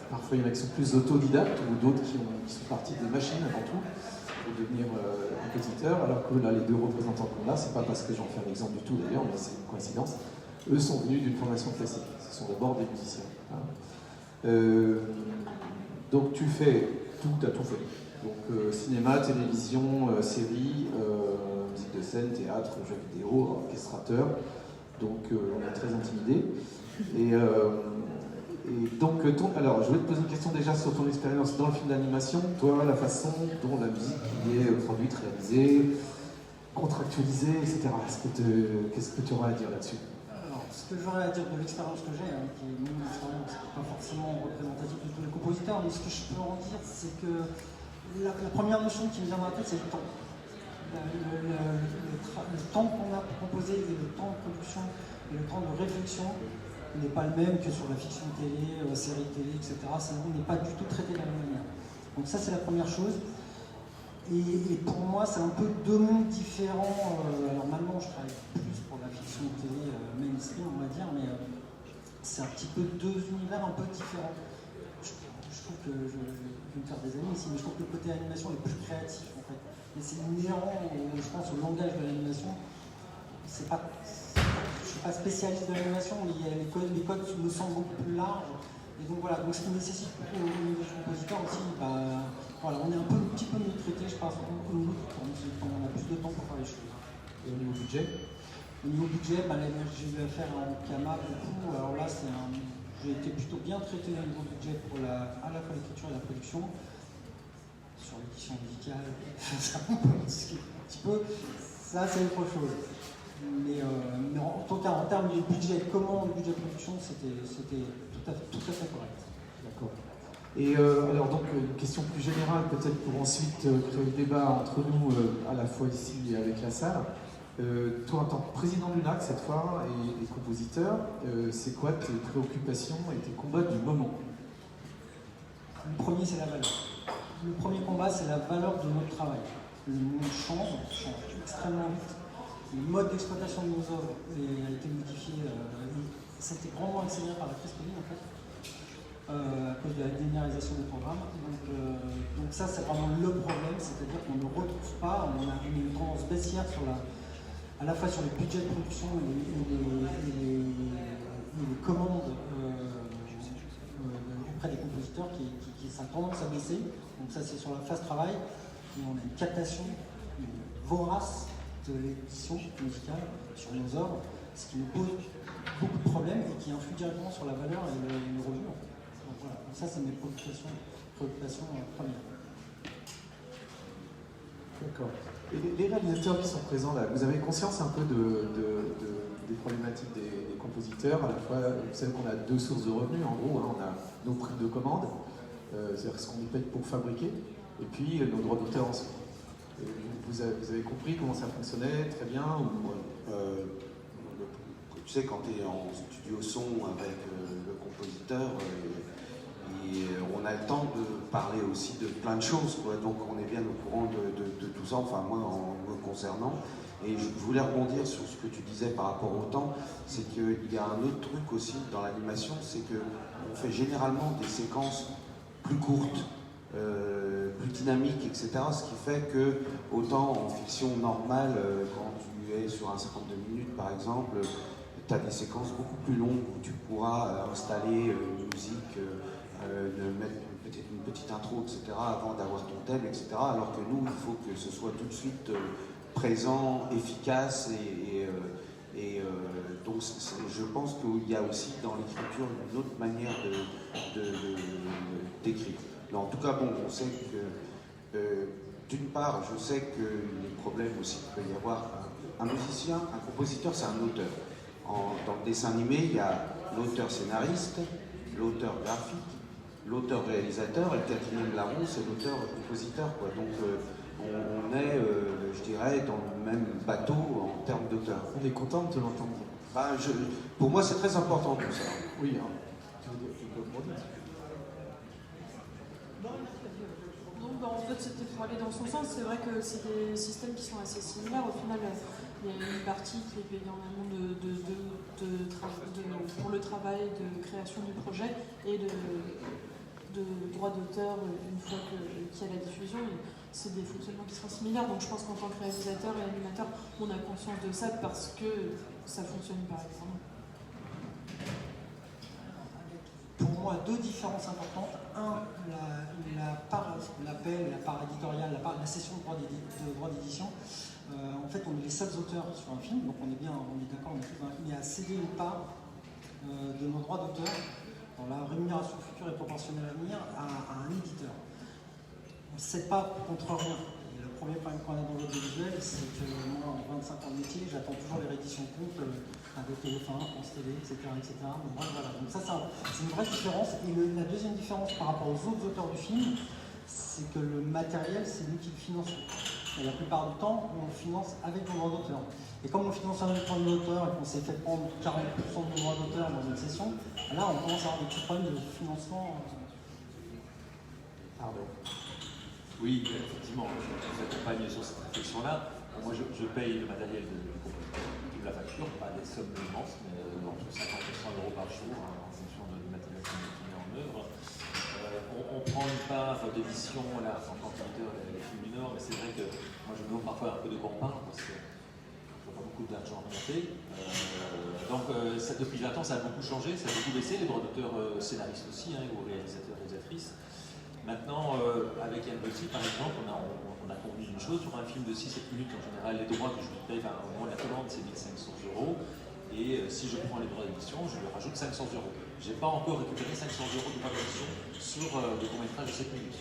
Parfois il y en a qui sont plus autodidactes, ou d'autres qui sont partis des machines avant tout, pour devenir compositeurs, alors que là les deux représentants qu'on a, c'est pas parce que j'en fais un exemple du tout d'ailleurs, mais c'est une coïncidence, eux sont venus d'une formation classique, ce sont d'abord des musiciens. Hein. Donc tu fais tout, tu as tout fait. Donc cinéma, télévision, série, musique de scène, théâtre, jeux vidéo, orchestrateur. Donc on est très intimidés. Et donc, alors je vais te poser une question déjà sur ton expérience dans le film d'animation. Toi, la façon dont la musique est produite, réalisée, contractualisée, etc. Qu'est-ce que tu auras à dire là-dessus? Alors, ce que j'aurais à dire de l'expérience que j'ai, hein, qui est mon expérience, pas forcément représentative de tous les compositeurs, mais ce que je peux en dire, c'est que la première notion qui me vient dans la tête, c'est le temps. Le temps qu'on a pour composer, et le temps de production, et le temps de réflexion n'est pas le même que sur la fiction télé, la série télé, etc. On n'est pas du tout traité de la même manière. Donc ça, c'est la première chose. Et pour moi, c'est un peu deux mondes différents. Alors maintenant, je travaille plus pour la fiction télé mainstream, on va dire, mais c'est un petit peu deux univers un peu différents. Je trouve que je vais me faire des amis ici, mais je trouve que le côté animation est plus créatif en fait. Et c'est inhérent, je pense, au langage de l'animation. Je ne suis pas spécialiste de l'animation, mais les codes me semblent beaucoup plus larges. Et donc voilà, donc ce qui nécessite plutôt au niveau du compositeur aussi, voilà, on est un petit peu mieux traité, je pense, au niveau du temps. On a plus de temps pour faire les choses. Et au niveau budget? Au niveau budget, j'ai eu affaire à un Kama beaucoup. Alors là, j'ai été plutôt bien traité au niveau budget pour à la fois l'écriture et la production. sur l'édition musicale, ça on peut discuter un petit peu, ça c'est autre chose. Mais en tout cas, en termes de budget de commande, budget de production, c'était tout à fait correct. D'accord. Et alors donc une question plus générale peut-être pour ensuite créer le débat entre nous à la fois ici et avec la salle. Toi en tant que président de l'UNAC cette fois et compositeur, c'est quoi tes préoccupations et tes combats du moment? Le premier c'est la valeur. Le premier combat c'est la valeur de notre travail. Le monde change extrêmement vite. Le mode d'exploitation de nos œuvres a été modifié. Ça a été grandement accéléré par la crise Covid en fait. À cause de la linéarisation des programmes. Donc ça, c'est vraiment le problème, c'est-à-dire qu'on ne retrouve pas, on a une tendance baissière à la fois sur les budgets de production et les commandes auprès des compositeurs qui ça a tendance à baisser. Donc ça, c'est sur la phase travail. Et on a une captation vorace de l'édition musicale sur nos œuvres, ce qui nous pose beaucoup de problèmes et qui influe directement sur la valeur et le revenu. En fait. Donc voilà, donc ça c'est mes préoccupations premières. D'accord. Et les réalisateurs qui sont présents là, vous avez conscience un peu des problématiques des compositeurs, à la fois celle qu'on a deux sources de revenus, en gros, hein, on a nos primes de commande, c'est-à-dire ce qu'on nous paye pour fabriquer, et puis nos droits d'auteur ensuite. Vous avez compris comment ça fonctionnait très bien tu sais, quand tu es en studio son avec le compositeur, on a le temps de parler aussi de plein de choses, quoi. Donc on est bien au courant de tout ça, enfin moi en me concernant. Et je voulais rebondir sur ce que tu disais par rapport au temps, c'est qu'il y a un autre truc aussi dans l'animation, c'est qu'on fait généralement des séquences plus courtes, plus dynamiques, etc. Ce qui fait que, autant en fiction normale, quand tu es sur un 52 minutes par exemple, tu as des séquences beaucoup plus longues où tu pourras installer une musique, mettre peut-être une petite intro, etc. avant d'avoir ton thème, etc. Alors que nous, il faut que ce soit tout de suite présent, efficace donc je pense qu'il y a aussi dans l'écriture une autre manière d'écrire. Mais en tout cas, bon, on sait que d'une part, je sais que les problèmes aussi qu'il peut y avoir, un musicien, un compositeur, c'est un auteur. Dans le dessin animé, il y a l'auteur scénariste, l'auteur graphique, l'auteur réalisateur, et le quatrième larron, c'est l'auteur compositeur, quoi. Donc on est, je dirais, dans le même bateau en termes d'auteur. On est content de te l'entendre. Pour moi, c'est très important tout ça. Oui, hein. Donc en fait, c'était pour aller dans son sens. C'est vrai que c'est des systèmes qui sont assez similaires. Au final, il y a une partie qui est payée en amont pour le travail de création du projet et de droit d'auteur une fois qu'il y a la diffusion. C'est des fonctionnements qui sont similaires. Donc je pense qu'en tant que réalisateur et animateur, on a conscience de ça parce que ça fonctionne pareillement. Pour moi, deux différences importantes. Un, la part éditoriale, la cession de droit d'édition. En fait, on est les seuls auteurs sur un film, donc on est d'accord, mais à céder une part de nos droits d'auteur dans la rémunération future et proportionnelle à venir à un éditeur. On ne cède pas contre rien. Et le premier problème qu'on a dans l'audiovisuel, c'est que moi, en 25 ans de métier, j'attends toujours les rééditions comptes avec TF1, France Télé, etc. Donc, voilà. Donc ça, c'est une vraie différence. Et la deuxième différence par rapport aux autres auteurs du film, c'est que le matériel, c'est nous qui le finançons. Et la plupart du temps, on le finance avec nos droits d'auteur. Et comme on finance avec nos droits d'auteur et qu'on s'est fait prendre 40% de nos droits d'auteur dans une session, là, on commence à avoir des petits problèmes de financement. Pardon. Oui, effectivement, je vous accompagne sur cette réflexion-là. Moi, je paye le matériel de la facture, pas des sommes immenses, mais entre 50 et 100 euros par jour, en fonction du matériel qu'on met en œuvre. On ne prend une part d'édition là, en tant qu'auditeur les films du Nord, mais c'est vrai que moi je me demande parfois un peu de quoi on parle, parce que je vois pas beaucoup d'argent remonter. Donc ça, depuis 20 ans, ça a beaucoup changé, ça a beaucoup baissé, les droits d'auteur scénaristes aussi, ou réalisateurs, réalisatrices. Maintenant, avec Yann-Bossi, par exemple, on a convenu une chose, sur un film de 6-7 minutes, en général, les droits que je lui paye au moment de la commande, c'est 1500 €, et si je prends les droits d'édition, je lui rajoute 500 €. Je n'ai pas encore récupéré 500 € de droits d'édition sur le court-métrage de 7 minutes.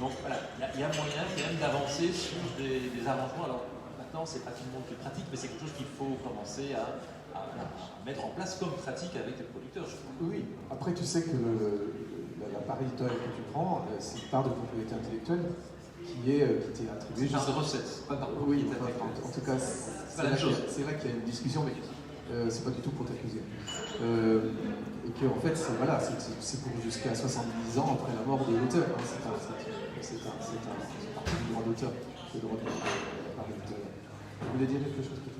Donc voilà, il y a moyen quand même d'avancer sur des arrangements. Alors maintenant, c'est pas tout le monde qui pratique, mais c'est quelque chose qu'il faut commencer à mettre en place comme pratique avec les producteurs, je crois. Oui, après tu sais que la part éditoriale que tu prends, c'est une part de propriété intellectuelle qui t'est attribuée. C'est une recette, c'est pas par Oui, en tout cas, c'est vrai qu'il y a une discussion, mais c'est pas du tout pour t'accuser. Et que en fait, c'est pour jusqu'à 70 ans après la mort de l'auteur. Hein. C'est partie du droit d'auteur, le droit de la part éditoriale. Vous voulez dire quelque chose peut-être?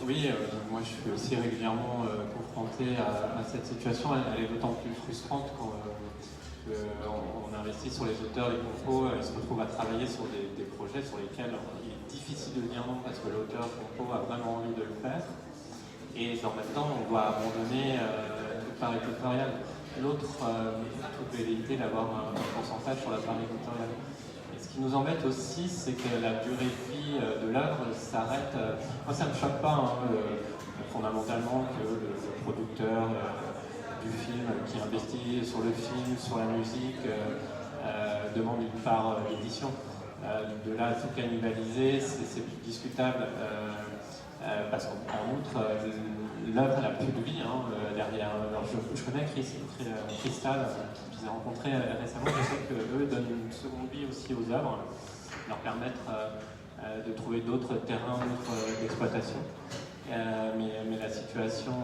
Oui, moi je suis aussi régulièrement confronté à cette situation. Elle est d'autant plus frustrante quand on investit sur les auteurs, les compos, ils se retrouvent à travailler sur des projets sur lesquels il est difficile de dire non parce que l'auteur compo a vraiment envie de le faire. Et en même temps, on doit abandonner toute part éditoriale. L'autre, toute velléité d'avoir un pourcentage sur la part éditoriale. Ce qui nous embête aussi, c'est que la durée de vie de l'œuvre s'arrête. Moi, ça ne me choque pas, fondamentalement, que le producteur du film qui investit sur le film, sur la musique, demande une part d'édition. De là à tout cannibaliser, c'est plus discutable. Parce qu'en outre, l'œuvre n'a plus de vie derrière. Alors je connais Crystal, je les ai rencontrés récemment, je sais qu'eux donnent une seconde vie aussi aux œuvres, leur permettre de trouver d'autres terrains, d'exploitation. Mais la situation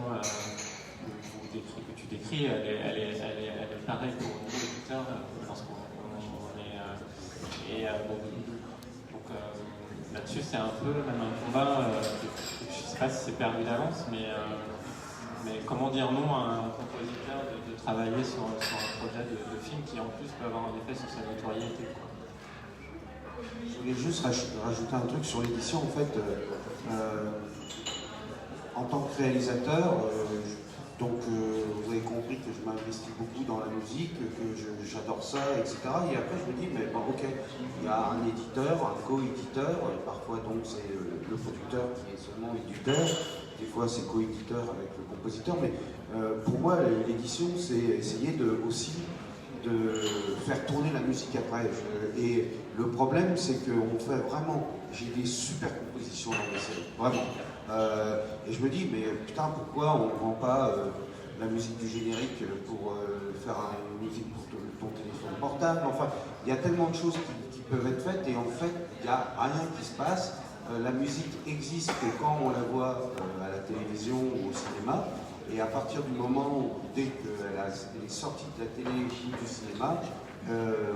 que tu décris, elle est pareille pour nous, éditeurs, parce qu'on est. Donc là-dessus, c'est un peu même un combat, je ne sais pas si c'est perdu d'avance, mais comment dire non à un compositeur de travailler sur un projet de film qui en plus peut avoir un effet sur sa notoriété. Je voulais juste rajouter un truc sur l'édition. En fait, en tant que réalisateur, vous avez compris que je m'investis beaucoup dans la musique, que j'adore ça, etc. Et après je me dis, mais bon, ok, il y a un éditeur, un co-éditeur, parfois donc c'est le producteur qui est seulement éditeur, des fois c'est co-éditeur avec le compositeur, mais pour moi l'édition c'est essayer aussi de faire tourner la musique après. Et le problème c'est qu'on fait vraiment, j'ai des super compositions dans mes séries, vraiment. Et je me dis, mais putain, pourquoi on ne vend pas la musique du générique pour faire une musique pour ton téléphone portable? Enfin, il y a tellement de choses qui peuvent être faites et en fait, il n'y a rien qui se passe. La musique existe quand on la voit à la télévision ou au cinéma. Et à partir du moment où, dès qu'elle est sortie de la télé ou du cinéma,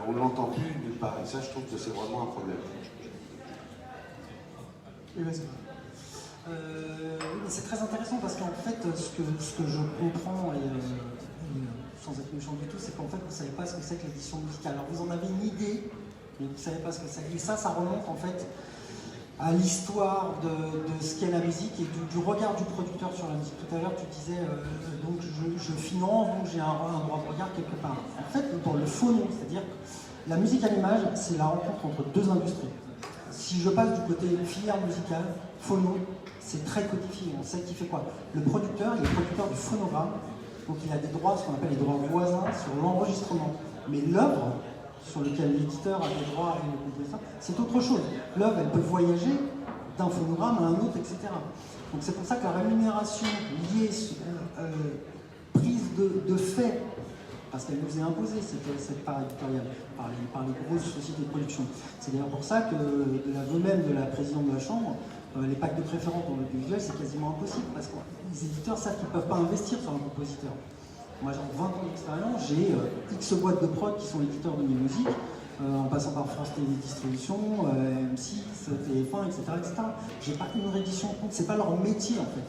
on ne l'entend plus nulle part. Et ça, je trouve que c'est vraiment un problème. Oui, vas-y. C'est très intéressant parce qu'en fait, ce que je comprends, et sans être méchant du tout, c'est qu'en fait, vous ne savez pas ce que c'est que l'édition musicale. Alors, vous en avez une idée, mais vous ne savez pas ce que c'est. Et ça remonte en fait à l'histoire de ce qu'est la musique et du regard du producteur sur la musique. Tout à l'heure, tu disais, donc je finance, donc j'ai un droit de regard quelque part. En fait, dans le phono, c'est-à-dire que la musique à l'image, c'est la rencontre entre deux industries. Si je passe du côté filière musicale, phono, c'est très codifié, on sait qui fait quoi. Le producteur, il est producteur du phonogramme, donc il a des droits, ce qu'on appelle les droits voisins sur l'enregistrement. Mais l'œuvre, sur laquelle l'éditeur a des droits et le compositeur, c'est autre chose. L'œuvre, elle peut voyager d'un phonogramme à un autre, etc. Donc c'est pour ça que la rémunération liée, prise de fait, parce qu'elle nous est imposée, cette part éditoriale, par les grosses sociétés de production. C'est d'ailleurs pour ça que, de l'aveu même de la présidente de la Chambre, les packs de préférence dans l'audiovisuel, c'est quasiment impossible, parce que les éditeurs savent qu'ils ne peuvent pas investir sur un compositeur. Moi, j'ai 20 ans d'expérience, j'ai X boîtes de prod qui sont éditeurs de mes musiques, en passant par France Télédistribution, M6, TF1, etc. J'ai pas une réédition, c'est pas leur métier en fait.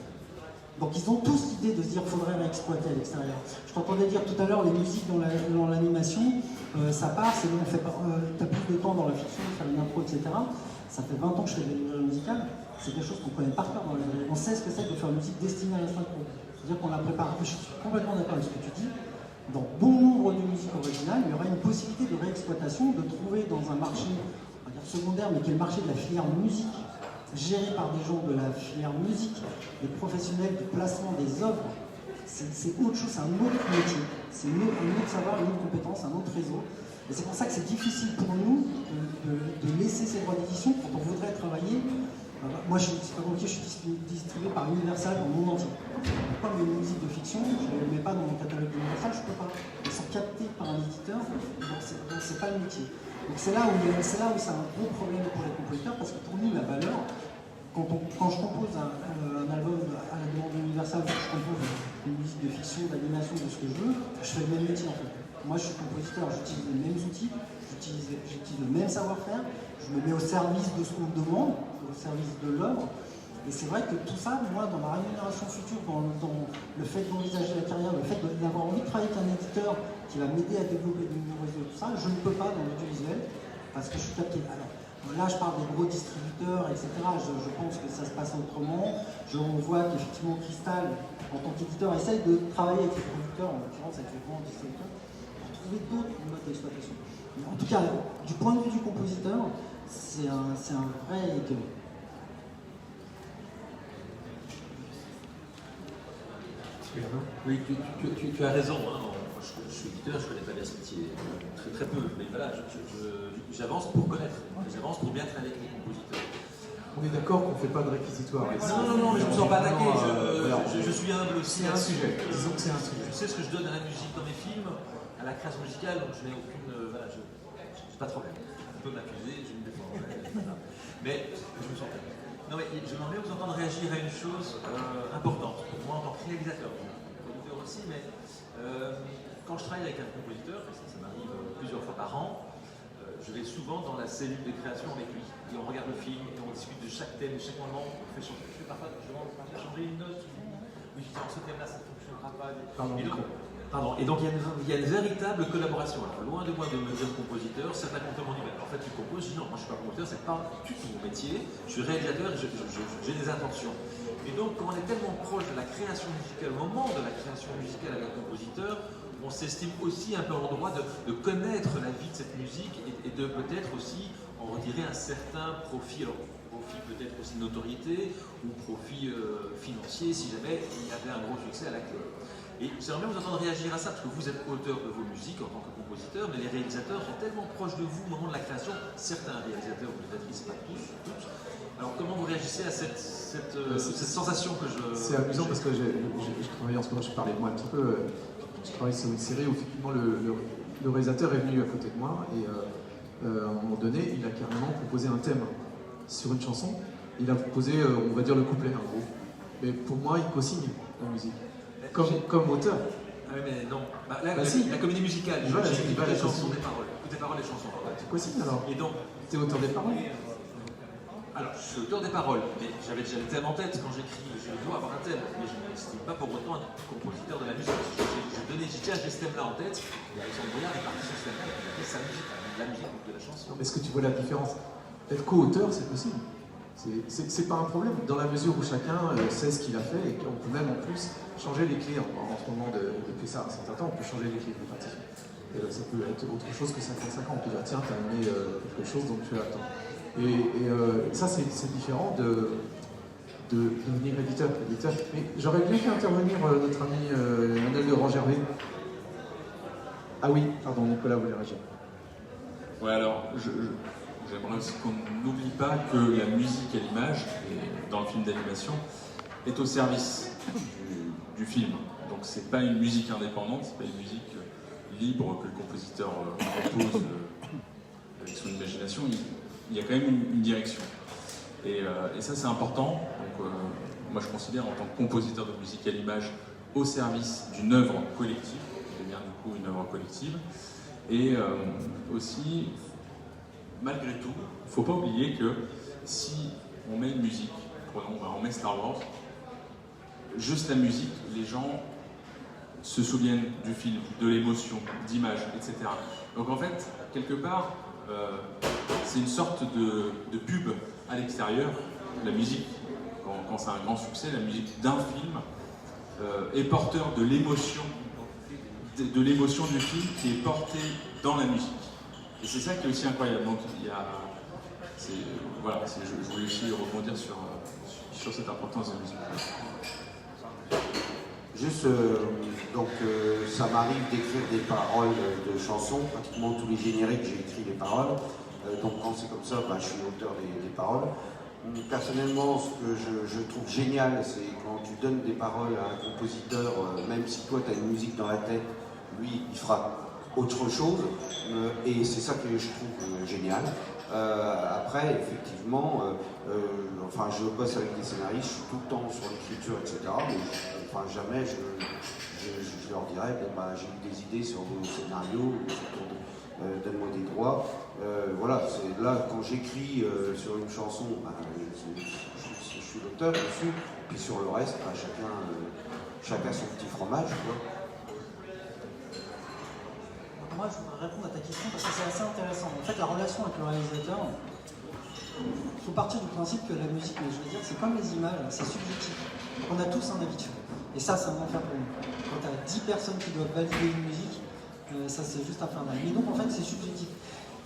Donc ils ont tous l'idée de se dire qu'il faudrait réexploiter à l'extérieur. Je t'entendais dire tout à l'heure, les musiques dans l'animation, ça part, c'est bon, t'as plus de temps dans la fiction, faire une impro, etc. Ça fait 20 ans que je fais de la librairie musicale, c'est quelque chose qu'on connaît par cœur dans la librairie. On sait ce que c'est de faire une musique destinée à la synchro. C'est-à-dire qu'on la prépare. Je suis complètement d'accord avec ce que tu dis. Dans bon nombre de musiques originales, il y aura une possibilité de réexploitation, de trouver dans un marché, on va dire secondaire, mais qui est le marché de la filière musique, géré par des gens de la filière musique, des professionnels du placement des œuvres. C'est autre chose, c'est un autre métier, c'est un autre savoir, une autre compétence, un autre réseau. Et Et c'est pour ça que c'est difficile pour nous de laisser ces droits d'édition quand on voudrait travailler. Moi, je suis distribué par Universal dans le monde entier. Pourquoi mes musiques de fiction, je ne les mets pas dans mon catalogue d'Universal, je ne peux pas. Elles sont captées par un éditeur, donc c'est pas le métier. Donc c'est là où c'est un gros problème pour les compositeurs, parce que pour nous, la valeur, quand je compose un album à la demande d'Universal, je compose une musique de fiction, d'animation, de ce que je veux, je fais le même métier en fait. Moi, je suis compositeur, j'utilise les mêmes outils, j'utilise le même savoir-faire, je me mets au service de ce qu'on me demande, au service de l'œuvre. Et c'est vrai que tout ça, moi, dans ma rémunération future, dans le fait d'envisager la carrière, le fait d'avoir envie de travailler avec un éditeur qui va m'aider à développer de nouveaux réseaux, tout ça, je ne peux pas dans l'audiovisuel parce que je suis capté. Alors, là, je parle des gros distributeurs, etc. Je pense que ça se passe autrement. On voit qu'effectivement, Crystal, en tant qu'éditeur, essaye de travailler avec les producteurs, en l'occurrence avec les grands distributeurs, pour trouver d'autres modes d'exploitation. Mais en tout cas, du point de vue du compositeur, c'est un vrai écueil. Oui, tu as raison. Hein. Je suis éditeur, je ne connais pas bien ce métier, très peu. Mais voilà, j'avance pour connaître. J'avance pour bien travailler avec les compositeurs. On est d'accord qu'on ne fait pas de réquisitoire. Non, mais je ne me sens pas attaqué. Je suis humble aussi. C'est un sujet. Disons que c'est un sujet. Je sais ce que je donne à la musique dans mes films, à la création musicale, donc je n'ai aucune. Voilà, je n'ai pas de problème. On peut m'accuser, je me défends. Mais je me sens pas. Non, mais j'aimerais bien vous entendre réagir à une chose importante pour moi en tant que réalisateur, producteur aussi, mais quand je travaille avec un compositeur, et ça m'arrive plusieurs fois par an, je vais souvent dans la cellule de création avec lui, et on regarde le film, et on discute de chaque thème, de chaque moment, on fait changer. Je fais parfois, je demande à changer une note, oui, dans ce thème-là, ça ne fonctionnera pas. Et donc il y a une véritable collaboration. Alors, loin de moi de me dire compositeur, certains compteurs m'ont dit, en fait tu composes, je dis non, moi je ne suis pas compositeur, c'est pas du tout mon métier, je suis réalisateur et j'ai des intentions. Et donc quand on est tellement proche de la création musicale, au moment de la création musicale avec un compositeur, on s'estime aussi un peu en droit de connaître la vie de cette musique et de peut-être aussi en retirer un certain profit. Alors, profit peut-être aussi de notoriété ou profit financier si jamais il y avait un gros succès à la clé. Et j'aimerais bien vous entendre réagir à ça, parce que vous êtes auteur de vos musiques en tant que compositeur, mais les réalisateurs sont tellement proches de vous au moment de la création, certains réalisateurs, peut-être pas tous, toutes. Alors comment vous réagissez à cette sensation que je... C'est amusant parce que je travaille en ce moment, je parlais de moi un petit peu, je travaille sur une série où effectivement le réalisateur est venu à côté de moi et à un moment donné, il a carrément proposé un thème sur une chanson, il a proposé, on va dire, le couplet en gros. Mais pour moi, il co-signe la musique. Comme auteur. Ah oui, mais non. La comédie musicale, voilà, j'écoute les chansons, des paroles. Écoute les paroles des chansons. Tu co-signes alors. Et donc, tu es auteur des paroles. Alors, je suis auteur des paroles, mais j'avais déjà le thème en tête quand j'écris. Je dois avoir un thème, mais je ne m'estime pas pour autant un compositeur de la musique. J'ai ce thème-là en tête, et Alexandre Boyard est parti sur ce thème-là, il a fait sa musique, la musique de la chanson. Est-ce que tu vois la différence? Être co-auteur, c'est possible. C'est pas un problème, dans la mesure où chacun sait ce qu'il a fait et qu'on peut même en plus changer les clés. En ce moment, depuis ça un certain temps, on peut changer les clés de partie. Ça peut être autre chose que 55 ans. On peut dire, tiens, t'as amené quelque chose, donc tu attends. Et ça, c'est différent de devenir éditeur. Mais j'aurais bien fait intervenir notre ami Emmanuel de Rangervais. Ah oui, pardon, Nicolas voulait réagir. Ouais, alors, j'aimerais aussi qu'on n'oublie pas que la musique à l'image, dans le film d'animation, est au service du film. Donc c'est pas une musique indépendante, c'est pas une musique libre que le compositeur compose avec son imagination. Il y a quand même une direction. Et ça c'est important. Donc, moi je considère en tant que compositeur de musique à l'image au service d'une œuvre collective, et bien du coup une œuvre collective. Et aussi, malgré tout, il ne faut pas oublier que si on met une musique, on met Star Wars, juste la musique, les gens se souviennent du film, de l'émotion, d'images, etc. Donc en fait, quelque part, c'est une sorte de pub à l'extérieur. La musique, quand c'est un grand succès, la musique d'un film est porteur de l'émotion du film qui est portée dans la musique. Et c'est ça qui est aussi incroyable. Donc il y a, voilà, je voulais aussi rebondir sur cette importance de la musique. Juste, ça m'arrive d'écrire des paroles de chansons, pratiquement tous les génériques, j'ai écrit les paroles. Donc quand c'est comme ça, je suis l'auteur des paroles. Personnellement, ce que je trouve génial, c'est quand tu donnes des paroles à un compositeur, même si toi tu as une musique dans la tête, lui il fera autre chose, et c'est ça que je trouve génial. Après, effectivement, je bosse avec des scénaristes, je suis tout le temps sur l'écriture, etc. Mais jamais je leur dirais, j'ai eu des idées sur vos scénarios, donne-moi des droits. Voilà, c'est là, quand j'écris sur une chanson, je suis l'auteur dessus, puis sur le reste, chacun son petit fromage, quoi. Moi, je voudrais répondre à ta question parce que c'est assez intéressant. En fait, la relation avec le réalisateur, il faut partir du principe que la musique, mais je veux dire, c'est comme les images, c'est subjectif. On a tous un avis dessus. Et ça, c'est un enfer pour nous. Quand tu as 10 personnes qui doivent valider une musique, ça, c'est juste infernal. Mais donc, en fait, c'est subjectif.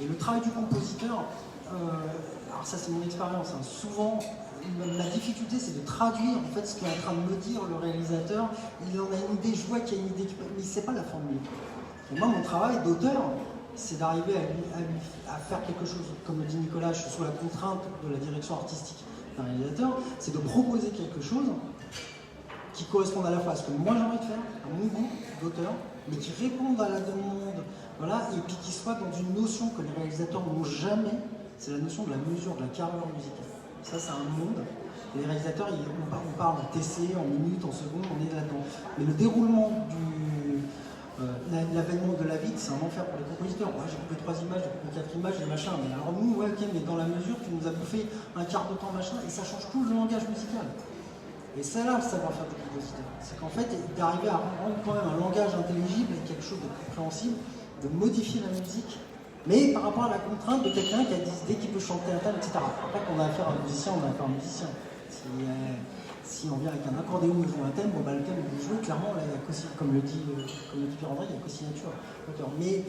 Et le travail du compositeur, alors ça, c'est mon expérience. Souvent, la difficulté, c'est de traduire en fait ce qu'est en train de me dire le réalisateur. Il en a une idée, je vois qu'il y a une idée, mais c'est pas la formule. Et moi, mon travail d'auteur, c'est d'arriver à faire quelque chose, comme le dit Nicolas, je suis sous la contrainte de la direction artistique d'un réalisateur, c'est de proposer quelque chose qui corresponde à la fois à ce que moi j'ai envie de faire, à mon goût d'auteur, mais qui réponde à la demande, voilà, et puis qui soit dans une notion que les réalisateurs n'ont jamais, c'est la notion de la mesure, de la carrure musicale. Ça, c'est un monde. Et les réalisateurs, on parle en TC, en minutes, en secondes, on est là-dedans. Mais le déroulement l'avènement de la vie, c'est un enfer pour les compositeurs. Ouais, j'ai coupé 3 images, j'ai coupé 4 images, et machin. Mais alors nous, ouais, ok, mais dans la mesure, tu nous as bouffé un quart de temps, machin, et ça change tout le langage musical. Et c'est là le savoir-faire du compositeur. C'est qu'en fait, d'arriver à rendre quand même un langage intelligible et quelque chose de compréhensible, de modifier la musique, mais par rapport à la contrainte de quelqu'un qui a des idées, qui peut chanter un thème, etc. Après qu'on a affaire à un musicien, on a affaire à un musicien. Si on vient avec un accordéon et joue un thème, le thème il est joué, clairement, là, il y a comme le dit Pierre-André, il y a co-signature. Mais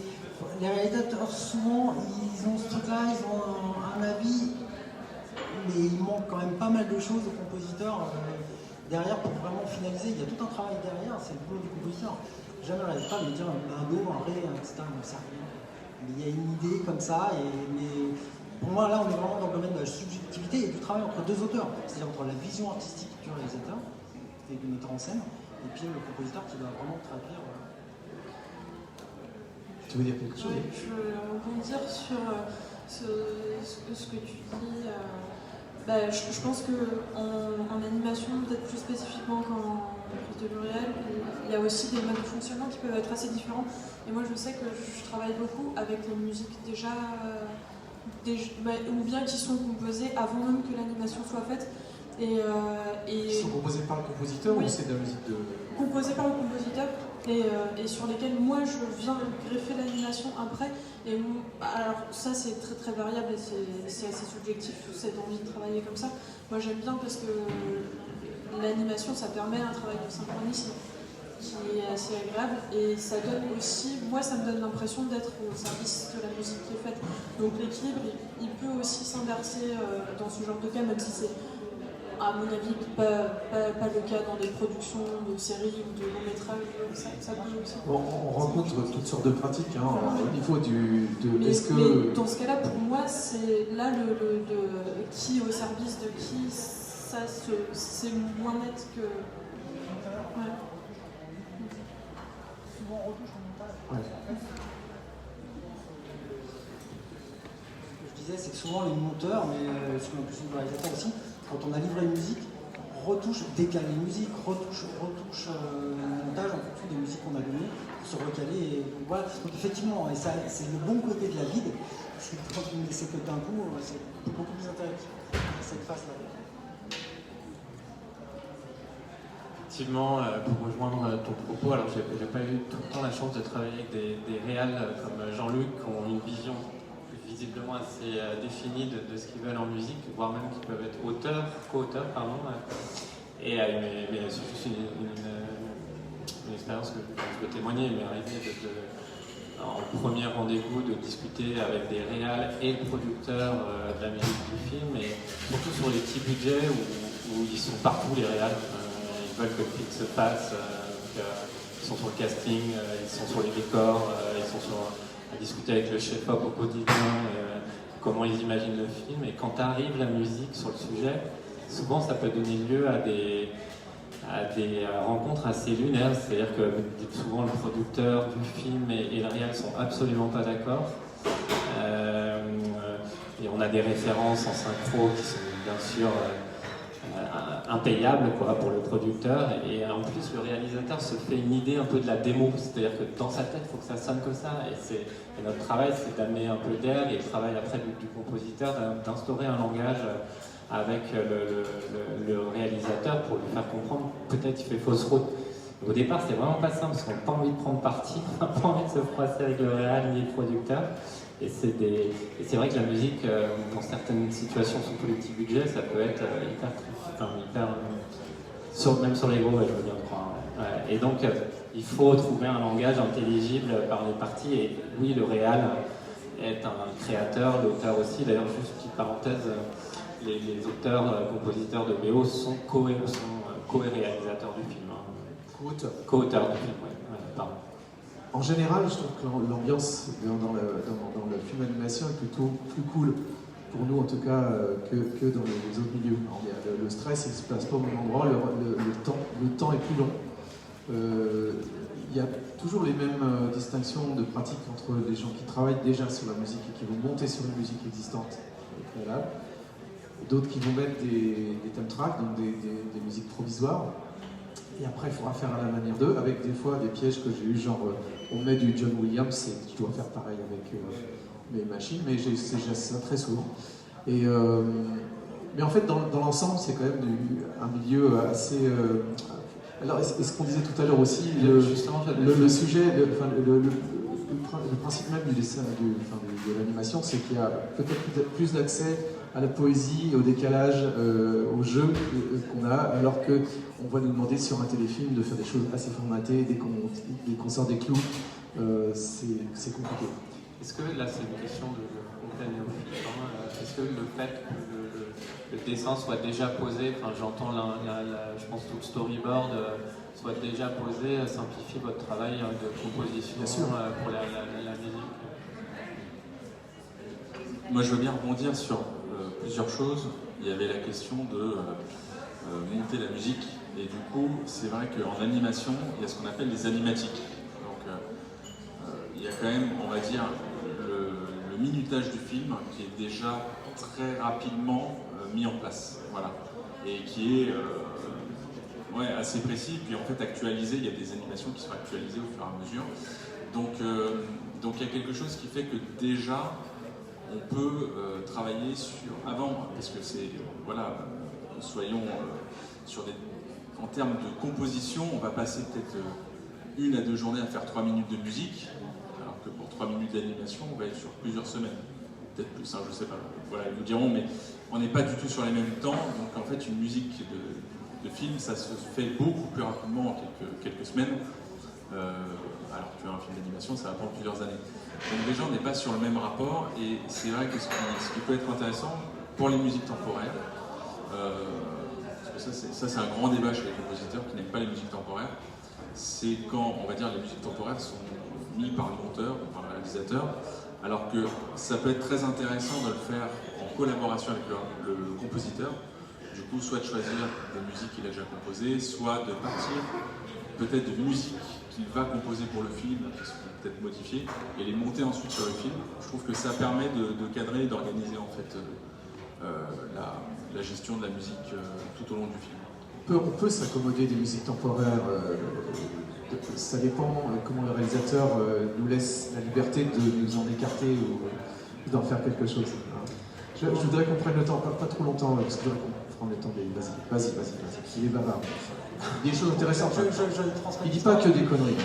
les réalisateurs, souvent, ils ont ce truc-là, ils ont un avis, mais il manque quand même pas mal de choses aux compositeurs derrière pour vraiment finaliser. Il y a tout un travail derrière, c'est le boulot du compositeur. Jamais on n'arrive pas à me dire un do, un ré, etc. Non, c'est rien. Mais il y a une idée comme ça, mais pour moi, là, on est vraiment dans le domaine de la subjectivité et du travail entre deux auteurs, c'est-à-dire entre la vision artistique du réalisateur et du metteur en scène, et puis le compositeur qui doit vraiment traduire. Tu veux dire quelque chose? Je veux rebondir sur ce que tu dis. Je pense qu'en animation, peut-être plus spécifiquement qu'en prise de réel, il y a aussi des modes de fonctionnement qui peuvent être assez différents. Et moi, je sais que je travaille beaucoup avec les musiques déjà ou bien qui sont composées avant même que l'animation soit faite. Qui sont composées par le compositeur, oui, ou c'est de la musique de... Composées par le compositeur et sur lesquelles moi je viens greffer l'animation après. Alors ça c'est très très variable et c'est assez subjectif cette envie de travailler comme ça. Moi j'aime bien parce que l'animation ça permet un travail de synchronisme qui est assez agréable et ça donne aussi, moi ça me donne l'impression d'être au service de la musique qui est faite. Donc l'équilibre il peut aussi s'inverser dans ce genre de cas, même si c'est à mon avis pas le cas dans des productions de séries ou de longs métrages, ça peut aussi. On rencontre toutes sortes de pratiques au niveau mais dans ce cas-là, pour moi, c'est là le qui est au service de qui, ça c'est moins net que... Ouais. Souvent on retouche en montage. Ouais. Ce que je disais, c'est que souvent les monteurs, mais souvent plus les réalisateurs aussi, quand on a livré une musique, retouche, décale les musiques, retouche le montage en fonction des musiques qu'on a données pour se recaler. Et voilà. Donc effectivement, et ça, c'est le bon côté de la vide, c'est que d'un coup, c'est beaucoup plus interactif, cette phase-là. Effectivement, pour rejoindre ton propos, alors j'ai pas eu tout le temps la chance de travailler avec des réals comme Jean-Luc qui ont une vision visiblement assez définie de ce qu'ils veulent en musique, voire même qui peuvent être co-auteurs, pardon. Mais c'est juste une expérience que je peux témoigner, il m'est arrivé en premier rendez-vous de discuter avec des réals et le producteur de la musique du film, et surtout sur les petits budgets où ils sont partout les réals. Ils veulent que le film se passe ils sont sur le casting, ils sont sur les décors, ils sont à discuter avec le chef-op au quotidien, comment ils imaginent le film. Et quand arrive la musique sur le sujet, souvent ça peut donner lieu à des rencontres assez lunaires. C'est-à-dire que souvent le producteur du film et le réal sont absolument pas d'accord. Et on a des références en synchro qui sont bien sûr impayable pour le producteur, et en plus le réalisateur se fait une idée un peu de la démo, c'est-à-dire que dans sa tête il faut que ça sonne que ça, et notre travail c'est d'amener un peu d'air, et le travail après du compositeur d'instaurer un langage avec le réalisateur pour lui faire comprendre peut-être il fait fausse route. Au départ c'est vraiment pas simple parce qu'on n'a pas envie de prendre parti, on n'a pas envie de se froisser avec le réal ni le producteur. Et c'est vrai que la musique, dans certaines situations sous petit budget, ça peut être même sur les gros, je veux bien croire. Ouais. Et donc, il faut trouver un langage intelligible par les parties. Et oui, le réal est un créateur, l'auteur aussi. D'ailleurs, juste petite parenthèse, les auteurs, compositeurs de BO sont co-réalisateurs du film. Co-auteurs du film, oui. Pardon. En général, je trouve que l'ambiance dans le film d'animation est plutôt plus cool, pour nous en tout cas, que dans les autres milieux. Alors, le stress, il ne se place pas au même endroit, le temps est plus long. Il y a toujours les mêmes distinctions de pratique entre les gens qui travaillent déjà sur la musique et qui vont monter sur une musique existante préalable, d'autres qui vont mettre des theme tracks, donc des musiques provisoires. Et après, il faudra faire à la manière d'eux, avec des fois des pièges que j'ai eu, genre on met du John Williams et je dois faire pareil avec mes machines, mais j'ai ça très souvent. Mais en fait, dans l'ensemble, c'est quand même un milieu assez. Alors, est ce qu'on disait tout à l'heure aussi, le sujet, le principe même de l'animation, c'est qu'il y a peut-être plus d'accès à la poésie, au décalage, au jeu qu'on a, alors qu'on va nous demander sur un téléfilm de faire des choses assez formatées, dès qu'on sort des clous, c'est compliqué. Est-ce que là c'est une question de est-ce que le fait que le dessin soit déjà posé, enfin j'entends je pense tout le storyboard soit déjà posé, simplifie votre travail de composition pour la musique? Moi je veux bien rebondir sur plusieurs choses. Il y avait la question de monter la musique, et du coup c'est vrai qu'en animation il y a ce qu'on appelle les animatiques. Donc il y a quand même, on va dire, le minutage du film qui est déjà très rapidement mis en place, voilà, et qui est assez précis, puis en fait actualisé. Il y a des animations qui sont actualisées au fur et à mesure, donc il y a quelque chose qui fait que déjà on peut travailler sur avant, parce que c'est, soyons en termes de composition, on va passer peut-être 1 à 2 journées à faire 3 minutes de musique, alors que pour 3 minutes d'animation, on va être sur plusieurs semaines, peut-être plus, je sais pas, voilà, ils nous diront, mais on n'est pas du tout sur les mêmes temps, donc en fait une musique de film, ça se fait beaucoup plus rapidement en quelques semaines, alors qu'un film d'animation, ça va prendre plusieurs années. Donc déjà, on n'est pas sur le même rapport, et c'est vrai que ce qui peut être intéressant pour les musiques temporaires, parce que ça c'est un grand débat chez les compositeurs qui n'aiment pas les musiques temporaires, c'est quand, on va dire, les musiques temporaires sont mises par le monteur ou par le réalisateur, alors que ça peut être très intéressant de le faire en collaboration avec le compositeur, du coup soit de choisir des musiques qu'il a déjà composées, soit de partir peut-être de musiques qu'il va composer pour le film, qui seront peut-être modifiées, et les monter ensuite sur le film. Je trouve que ça permet de cadrer et d'organiser en fait la gestion de la musique tout au long du film. On peut s'accommoder des musiques temporaires, ça dépend comment le réalisateur nous laisse la liberté de nous en écarter ou d'en faire quelque chose. Je voudrais qu'on prenne le temps, pas trop longtemps, parce que je voudrais qu'on prenne le temps des... Vas-y, il est bavard. Des choses intéressantes. Il dit pas que des conneries.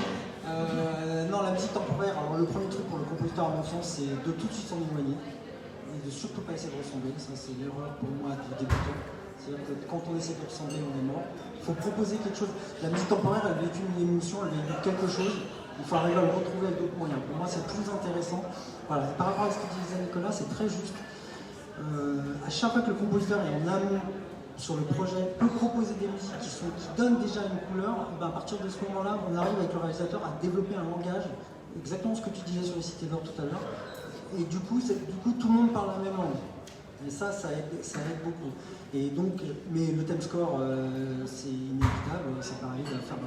Non, la musique temporaire, alors le premier truc pour le compositeur à mon sens, c'est de tout de suite s'en éloigner et de surtout pas essayer de ressembler. Ça c'est l'erreur pour moi du débutant. C'est-à-dire que quand on essaie de ressembler, on est mort. Il faut proposer quelque chose. La musique temporaire, elle véhicule une émotion, elle véhicule quelque chose. Il faut arriver à le retrouver avec d'autres moyens. Pour moi, c'est plus intéressant. Voilà. Par rapport à ce que disait Nicolas, c'est très juste. À chaque fois que le compositeur est en amont sur le projet peut proposer des musiques qui donnent déjà une couleur, et ben à partir de ce moment-là, on arrive avec le réalisateur à développer un langage, exactement ce que tu disais sur les cités d'or tout à l'heure, et du coup, tout le monde parle la même langue. Et ça aide beaucoup. Et donc, mais le theme score, c'est inévitable, c'est pareil, il va faire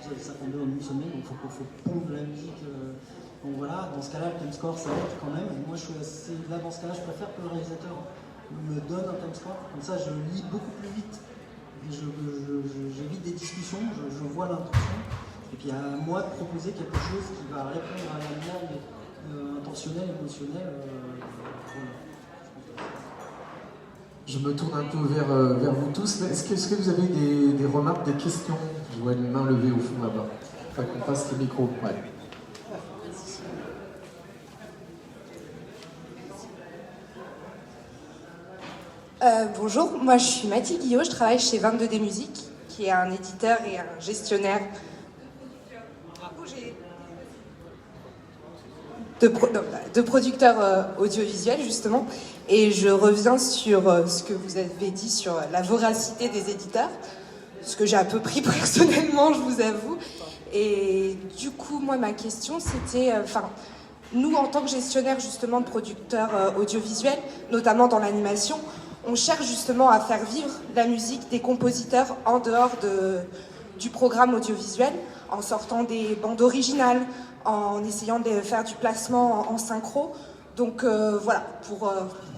52 en une semaine, donc il faut pondre la musique. Donc voilà, dans ce cas-là, le theme score, ça aide quand même. Et moi, je suis assez. Là, dans ce cas-là, je préfère que le réalisateur me donne un theme score. Comme ça, je lis beaucoup plus vite. Et j'évite des discussions, je vois l'intention. Et puis, à moi de proposer quelque chose qui va répondre à la demande intentionnelle, émotionnelle. Voilà. Je me tourne un peu vers vous tous. Est-ce que vous avez des remarques, des questions? Je vois une main levée au fond là-bas. Enfin, qu'on passe le micro. Ouais. Bonjour, moi je suis Mathilde Guillot, je travaille chez 22D Musique, qui est un éditeur et un gestionnaire de producteurs audiovisuels justement. Et je reviens sur ce que vous avez dit sur la voracité des éditeurs, ce que j'ai un peu pris personnellement, je vous avoue. Et du coup, moi ma question c'était, nous en tant que gestionnaire justement de producteurs audiovisuels, notamment dans l'animation, on cherche justement à faire vivre la musique des compositeurs en dehors du programme audiovisuel, en sortant des bandes originales, en essayant de faire du placement en synchro. Donc voilà, pour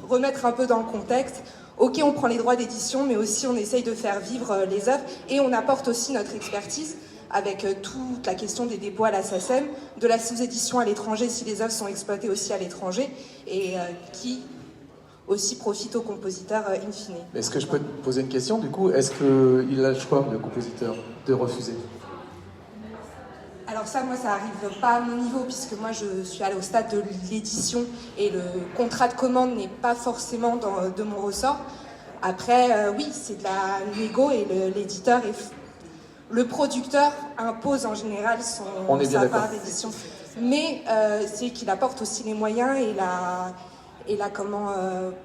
remettre un peu dans le contexte, ok, on prend les droits d'édition, mais aussi on essaye de faire vivre les œuvres et on apporte aussi notre expertise avec toute la question des dépôts à la SACEM, de la sous-édition à l'étranger si les œuvres sont exploitées aussi à l'étranger et qui aussi profite aux compositeurs in fine. Est-ce que je peux te poser une question du coup? Est-ce qu'il a le choix, le compositeur, de refuser? Alors ça, moi, ça arrive pas à mon niveau puisque moi, je suis allée au stade de l'édition et le contrat de commande n'est pas forcément de mon ressort. Après, oui, c'est de la négo et l'éditeur et le producteur impose en général sa part d'édition. Mais c'est qu'il apporte aussi les moyens et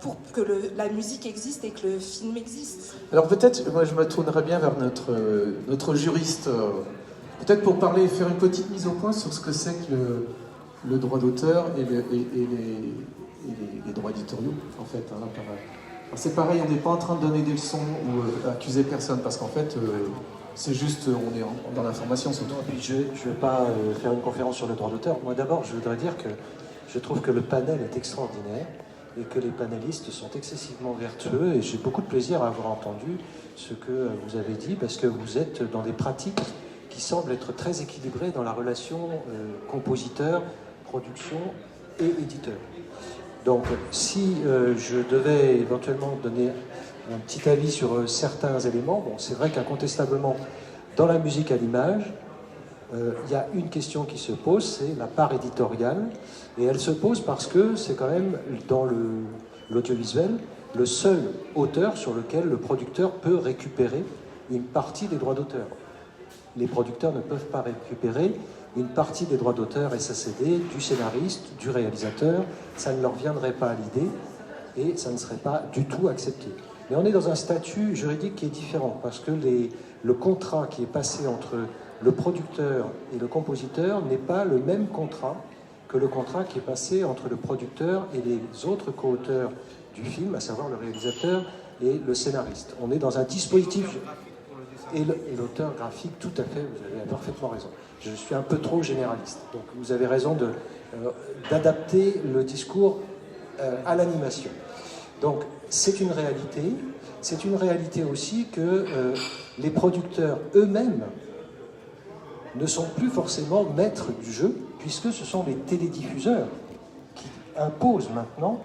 pour que la musique existe et que le film existe. Alors peut-être, moi je me tournerais bien vers notre juriste, peut-être pour faire une petite mise au point sur ce que c'est que le droit d'auteur et les droits éditoriaux, en fait. Hein, c'est pareil, on n'est pas en train de donner des leçons ou accuser personne, parce qu'en fait, c'est juste, on est dans l'information surtout. Je ne vais pas faire une conférence sur le droit d'auteur. Moi d'abord, je voudrais dire que je trouve que le panel est extraordinaire et que les panélistes sont excessivement vertueux et j'ai beaucoup de plaisir à avoir entendu ce que vous avez dit parce que vous êtes dans des pratiques qui semblent être très équilibrées dans la relation compositeur, production et éditeur. Donc si je devais éventuellement donner un petit avis sur certains éléments, bon, c'est vrai qu'incontestablement dans la musique à l'image, il y a une question qui se pose, c'est la part éditoriale. Et elle se pose parce que c'est quand même, dans l'audiovisuel, le seul auteur sur lequel le producteur peut récupérer une partie des droits d'auteur. Les producteurs ne peuvent pas récupérer une partie des droits d'auteur SACD du scénariste, du réalisateur. Ça ne leur viendrait pas à l'idée et ça ne serait pas du tout accepté. Mais on est dans un statut juridique qui est différent parce que le contrat qui est passé entre le producteur et le compositeur n'est pas le même contrat que le contrat qui est passé entre le producteur et les autres co-auteurs du film, à savoir le réalisateur et le scénariste. On est dans un dispositif... Et l'auteur graphique, tout à fait, vous avez parfaitement raison. Je suis un peu trop généraliste. Donc vous avez raison d'adapter le discours à l'animation. Donc c'est une réalité. C'est une réalité aussi que les producteurs eux-mêmes ne sont plus forcément maîtres du jeu, puisque ce sont les télédiffuseurs qui imposent maintenant,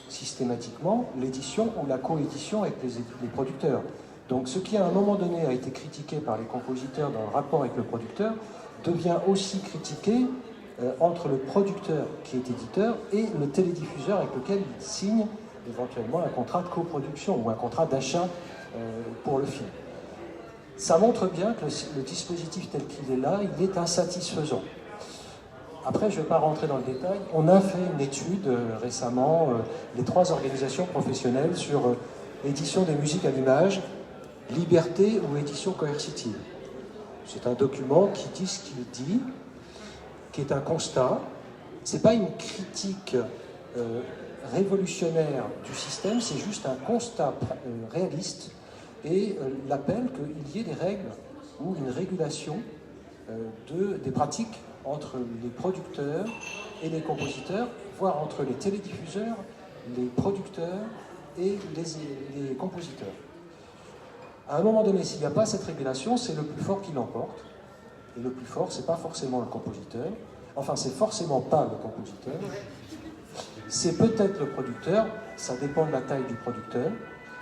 systématiquement, l'édition ou la coédition avec les producteurs. Donc ce qui à un moment donné a été critiqué par les compositeurs dans le rapport avec le producteur, devient aussi critiqué entre le producteur qui est éditeur et le télédiffuseur avec lequel il signe éventuellement un contrat de coproduction ou un contrat d'achat pour le film. Ça montre bien que le dispositif tel qu'il est là, il est insatisfaisant. Après, je ne vais pas rentrer dans le détail. On a fait une étude récemment, les 3 organisations professionnelles, sur édition des musiques à l'image, liberté ou édition coercitive. C'est un document qui dit ce qu'il dit, qui est un constat. Ce n'est pas une critique révolutionnaire du système, c'est juste un constat réaliste et l'appel qu'il y ait des règles ou une régulation des pratiques entre les producteurs et les compositeurs, voire entre les télédiffuseurs, les producteurs et les compositeurs. À un moment donné, s'il n'y a pas cette régulation, c'est le plus fort qui l'emporte. Et le plus fort, c'est pas forcément le compositeur. Enfin, c'est forcément pas le compositeur. C'est peut-être le producteur. Ça dépend de la taille du producteur.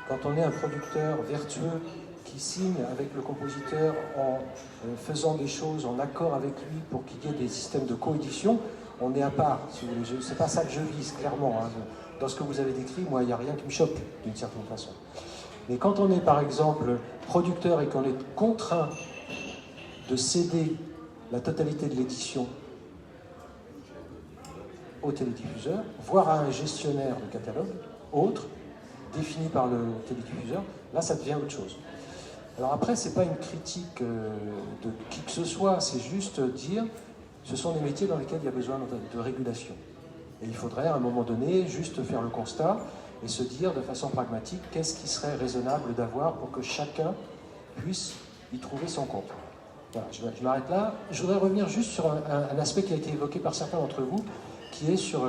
Quand on est un producteur vertueux qui signe avec le compositeur en faisant des choses en accord avec lui pour qu'il y ait des systèmes de coédition, on est à part. Si vous voulez. C'est pas ça que je vise, clairement. Hein. Dans ce que vous avez décrit, moi, il n'y a rien qui me choque, d'une certaine façon. Mais quand on est, par exemple, producteur et qu'on est contraint de céder la totalité de l'édition au télédiffuseur, voire à un gestionnaire de catalogue, autre, défini par le télédiffuseur, là, ça devient autre chose. Alors après, ce n'est pas une critique de qui que ce soit, c'est juste dire, ce sont des métiers dans lesquels il y a besoin de régulation. Et il faudrait, à un moment donné, juste faire le constat et se dire de façon pragmatique qu'est-ce qui serait raisonnable d'avoir pour que chacun puisse y trouver son compte. Voilà, je m'arrête là. Je voudrais revenir juste sur un aspect qui a été évoqué par certains d'entre vous, qui est sur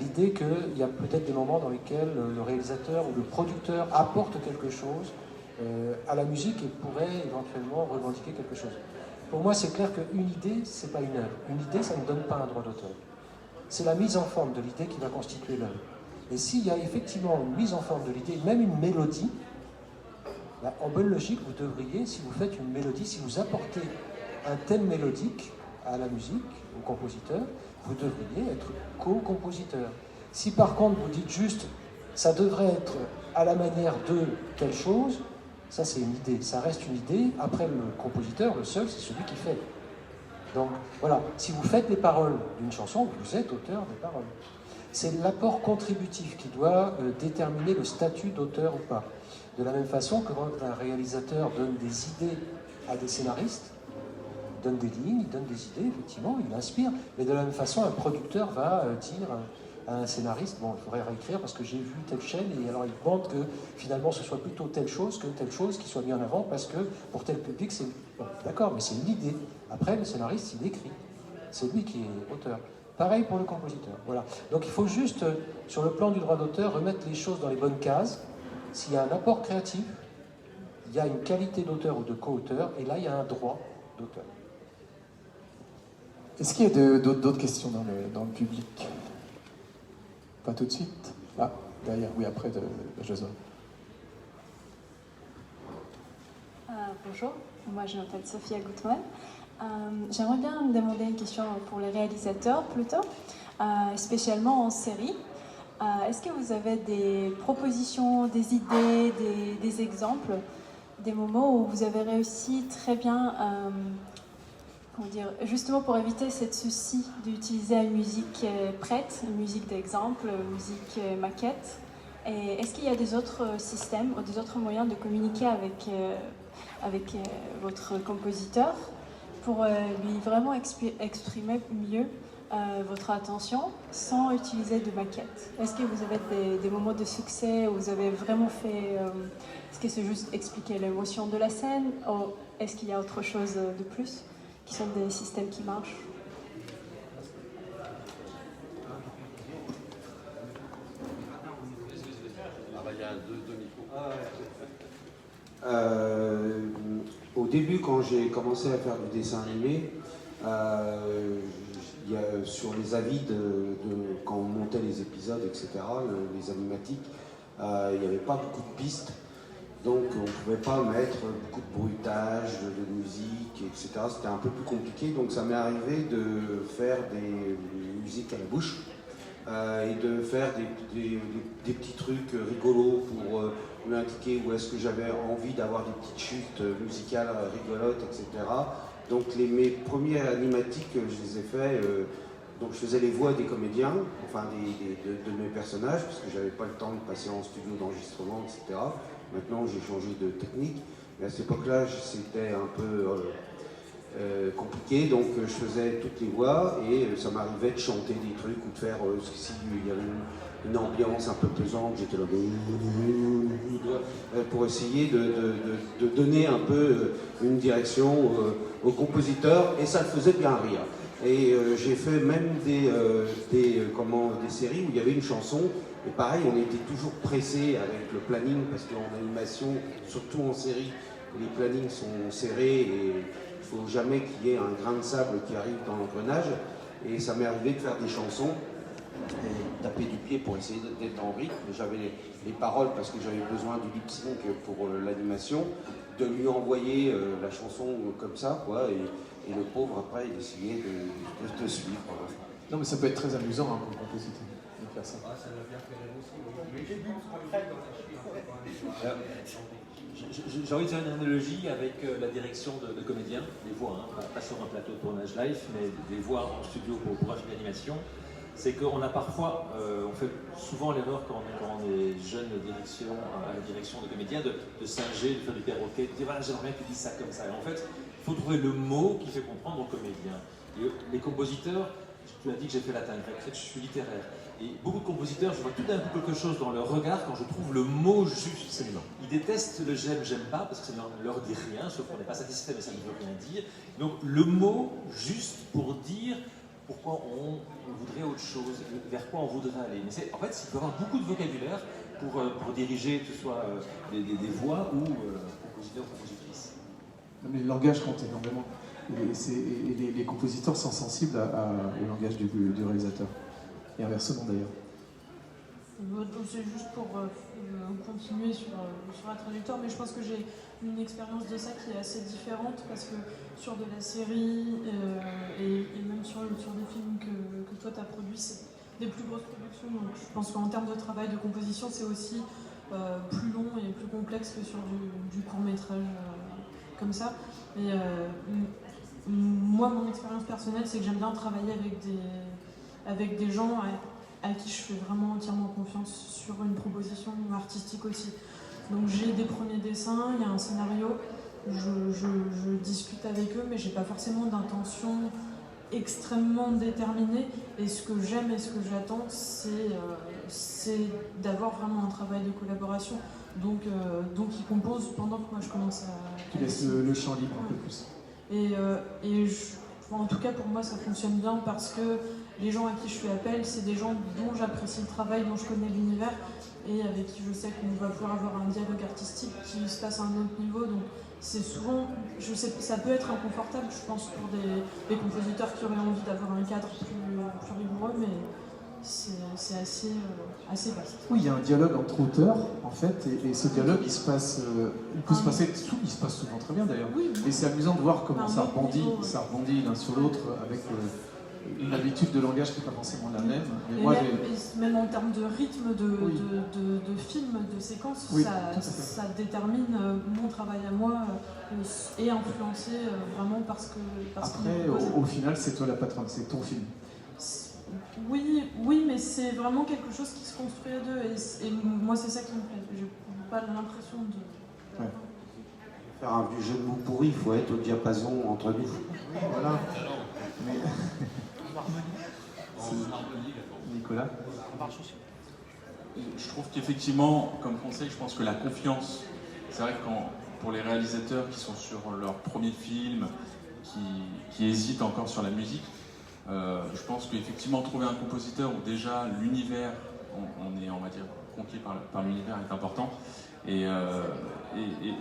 l'idée qu'il y a peut-être des moments dans lesquels le réalisateur ou le producteur apporte quelque chose à la musique et pourrait éventuellement revendiquer quelque chose. Pour moi, c'est clair qu'une idée, c'est pas une œuvre. Une idée, ça ne donne pas un droit d'auteur. C'est la mise en forme de l'idée qui va constituer l'œuvre. Et s'il y a effectivement une mise en forme de l'idée, même une mélodie, là, en bonne logique, vous devriez, si vous faites une mélodie, si vous apportez un thème mélodique à la musique, au compositeur, vous devriez être co-compositeur. Si par contre vous dites juste, ça devrait être à la manière de telle chose, ça c'est une idée, ça reste une idée. Après le compositeur, le seul, c'est celui qui fait. Donc voilà, si vous faites les paroles d'une chanson, vous êtes auteur des paroles. C'est l'apport contributif qui doit déterminer le statut d'auteur ou pas. De la même façon que quand un réalisateur donne des idées à des scénaristes, donne des lignes, il donne des idées, effectivement, il inspire. Mais de la même façon, un producteur va dire à un scénariste, bon, il faudrait réécrire parce que j'ai vu telle chaîne, et alors il demande que finalement ce soit plutôt telle chose que telle chose qui soit mise en avant parce que pour tel public, c'est... Bon, d'accord, mais c'est une idée. Après, le scénariste, il écrit. C'est lui qui est auteur. Pareil pour le compositeur. Voilà. Donc il faut juste, sur le plan du droit d'auteur, remettre les choses dans les bonnes cases. S'il y a un apport créatif, il y a une qualité d'auteur ou de co-auteur, et là, il y a un droit d'auteur. Est-ce qu'il y a d'autres questions dans le public? Pas tout de suite. Ah, derrière, oui, après de Jason. Bonjour, moi je m'appelle Sophia Gutmann. J'aimerais bien demander une question pour les réalisateurs plutôt, spécialement en série. Est-ce que vous avez des propositions, des idées, des exemples, des moments où vous avez réussi très bien, comment dire, justement pour éviter cette souci d'utiliser une musique prête, une musique d'exemple, une musique maquette? Et est-ce qu'il y a des autres systèmes ou des autres moyens de communiquer avec votre compositeur pour lui vraiment exprimer mieux votre attention sans utiliser de maquette? Est-ce que vous avez des moments de succès où vous avez vraiment fait... est-ce que c'est juste expliquer l'émotion de la scène ou est-ce qu'il y a autre chose de plus qui sont des systèmes qui marchent? Il y a deux micros. Au début, quand j'ai commencé à faire du dessin animé, sur les avis quand on montait les épisodes, etc., les animatiques, il n'y avait pas beaucoup de pistes. Donc on ne pouvait pas mettre beaucoup de bruitage, de musique, etc. C'était un peu plus compliqué. Donc ça m'est arrivé de faire des musiques à la bouche et de faire des petits trucs rigolos pour lui indiquer où est-ce que j'avais envie d'avoir des petites chutes musicales rigolotes, etc. Donc mes premiers animatiques, je les ai faits Donc je faisais les voix des comédiens, enfin de mes personnages, parce que j'avais pas le temps de passer en studio d'enregistrement, etc. Maintenant j'ai changé de technique, mais à cette époque-là c'était un peu compliqué, donc je faisais toutes les voix et ça m'arrivait de chanter des trucs ou de faire, s'il y avait une ambiance un peu pesante, j'étais là pour essayer de donner un peu une direction au compositeur, et ça le faisait bien rire. Et j'ai fait même des séries où il y avait une chanson, et pareil, on était toujours pressé avec le planning, parce qu'en animation, surtout en série, les plannings sont serrés et il ne faut jamais qu'il y ait un grain de sable qui arrive dans l'engrenage. Et ça m'est arrivé de faire des chansons et taper du pied pour essayer d'être en rythme. J'avais les paroles parce que j'avais besoin du lip sync pour l'animation, de lui envoyer la chanson comme ça, quoi, et le pauvre après il essayait de suivre. Non mais ça peut être très amusant hein, pour le compositeur de faire ça. Ah, ça doit bien faire aussi. J'ai envie de faire une analogie avec la direction de comédiens, des voix, hein, pas sur un plateau de tournage live, mais des voix en studio pour un film d'animation. C'est qu'on a parfois, on fait souvent l'erreur quand on est jeune à la direction de comédien, de singer, de faire du perroquet, de dire ah, j'aimerais bien que tu dises ça comme ça. Et en fait, il faut trouver le mot qui fait comprendre au comédien. Et les compositeurs, tu as dit que j'ai fait latin grec, en fait je suis littéraire. Et beaucoup de compositeurs, je vois tout d'un coup quelque chose dans leur regard quand je trouve le mot juste. Ils détestent le j'aime pas, parce que ça ne leur dit rien, sauf qu'on n'est pas satisfait, mais ça ne veut rien dire. Donc le mot juste pour dire pourquoi on voudrait autre chose, vers quoi on voudrait aller. Mais en fait, il faut avoir beaucoup de vocabulaire pour diriger, que ce soit des voix ou compositeurs ou compositrices. Mais le langage compte énormément. Et les compositeurs sont sensibles au langage du réalisateur. Et inversement d'ailleurs. C'est juste pour continuer sur la trajectoire, mais je pense que j'ai une expérience de ça qui est assez différente parce que sur de la série et même sur des films que toi tu as produits, c'est des plus grosses productions. Donc je pense qu'en termes de travail de composition, c'est aussi plus long et plus complexe que sur du court-métrage comme ça. Et moi, mon expérience personnelle, c'est que j'aime bien travailler avec des gens à qui je fais vraiment entièrement confiance sur une proposition artistique aussi. Donc j'ai des premiers dessins, il y a un scénario, je discute avec eux, mais j'ai pas forcément d'intention extrêmement déterminée. Et ce que j'aime et ce que j'attends, c'est d'avoir vraiment un travail de collaboration. Donc ils composent pendant que moi je commence à... Tu laisses le champ libre un peu plus. En tout cas, pour moi, ça fonctionne bien parce que les gens à qui je fais appel, c'est des gens dont j'apprécie le travail, dont je connais l'univers et avec qui je sais qu'on va pouvoir avoir un dialogue artistique qui se passe à un autre niveau. Donc, c'est souvent, je sais, ça peut être inconfortable, je pense, pour des compositeurs qui auraient envie d'avoir un cadre plus rigoureux, mais c'est assez vaste. Oui, il y a un dialogue entre auteurs, en fait, et ce dialogue, il se passe souvent très bien d'ailleurs. Oui, et c'est amusant de voir comment ça rebondit l'un sur l'autre avec une habitude de langage qui n'est pas forcément la même. Mais même en termes de rythme de film, de séquence, oui, ça détermine mon travail à moi et influencé vraiment parce que... Après, au final, c'est toi la patronne, c'est ton film. Oui, mais c'est vraiment quelque chose qui se construit à deux et moi c'est ça qui me plaît. J'ai pas l'impression de... Ouais. Faire un jeu de mots pourri, il faut être au diapason entre nous. Voilà. Mais... Nicolas ? Je trouve qu'effectivement, comme conseil, je pense que la confiance, c'est vrai que pour les réalisateurs qui sont sur leur premier film, qui hésitent encore sur la musique, je pense qu'effectivement trouver un compositeur où déjà l'univers, on va dire, conquis par l'univers est important. Et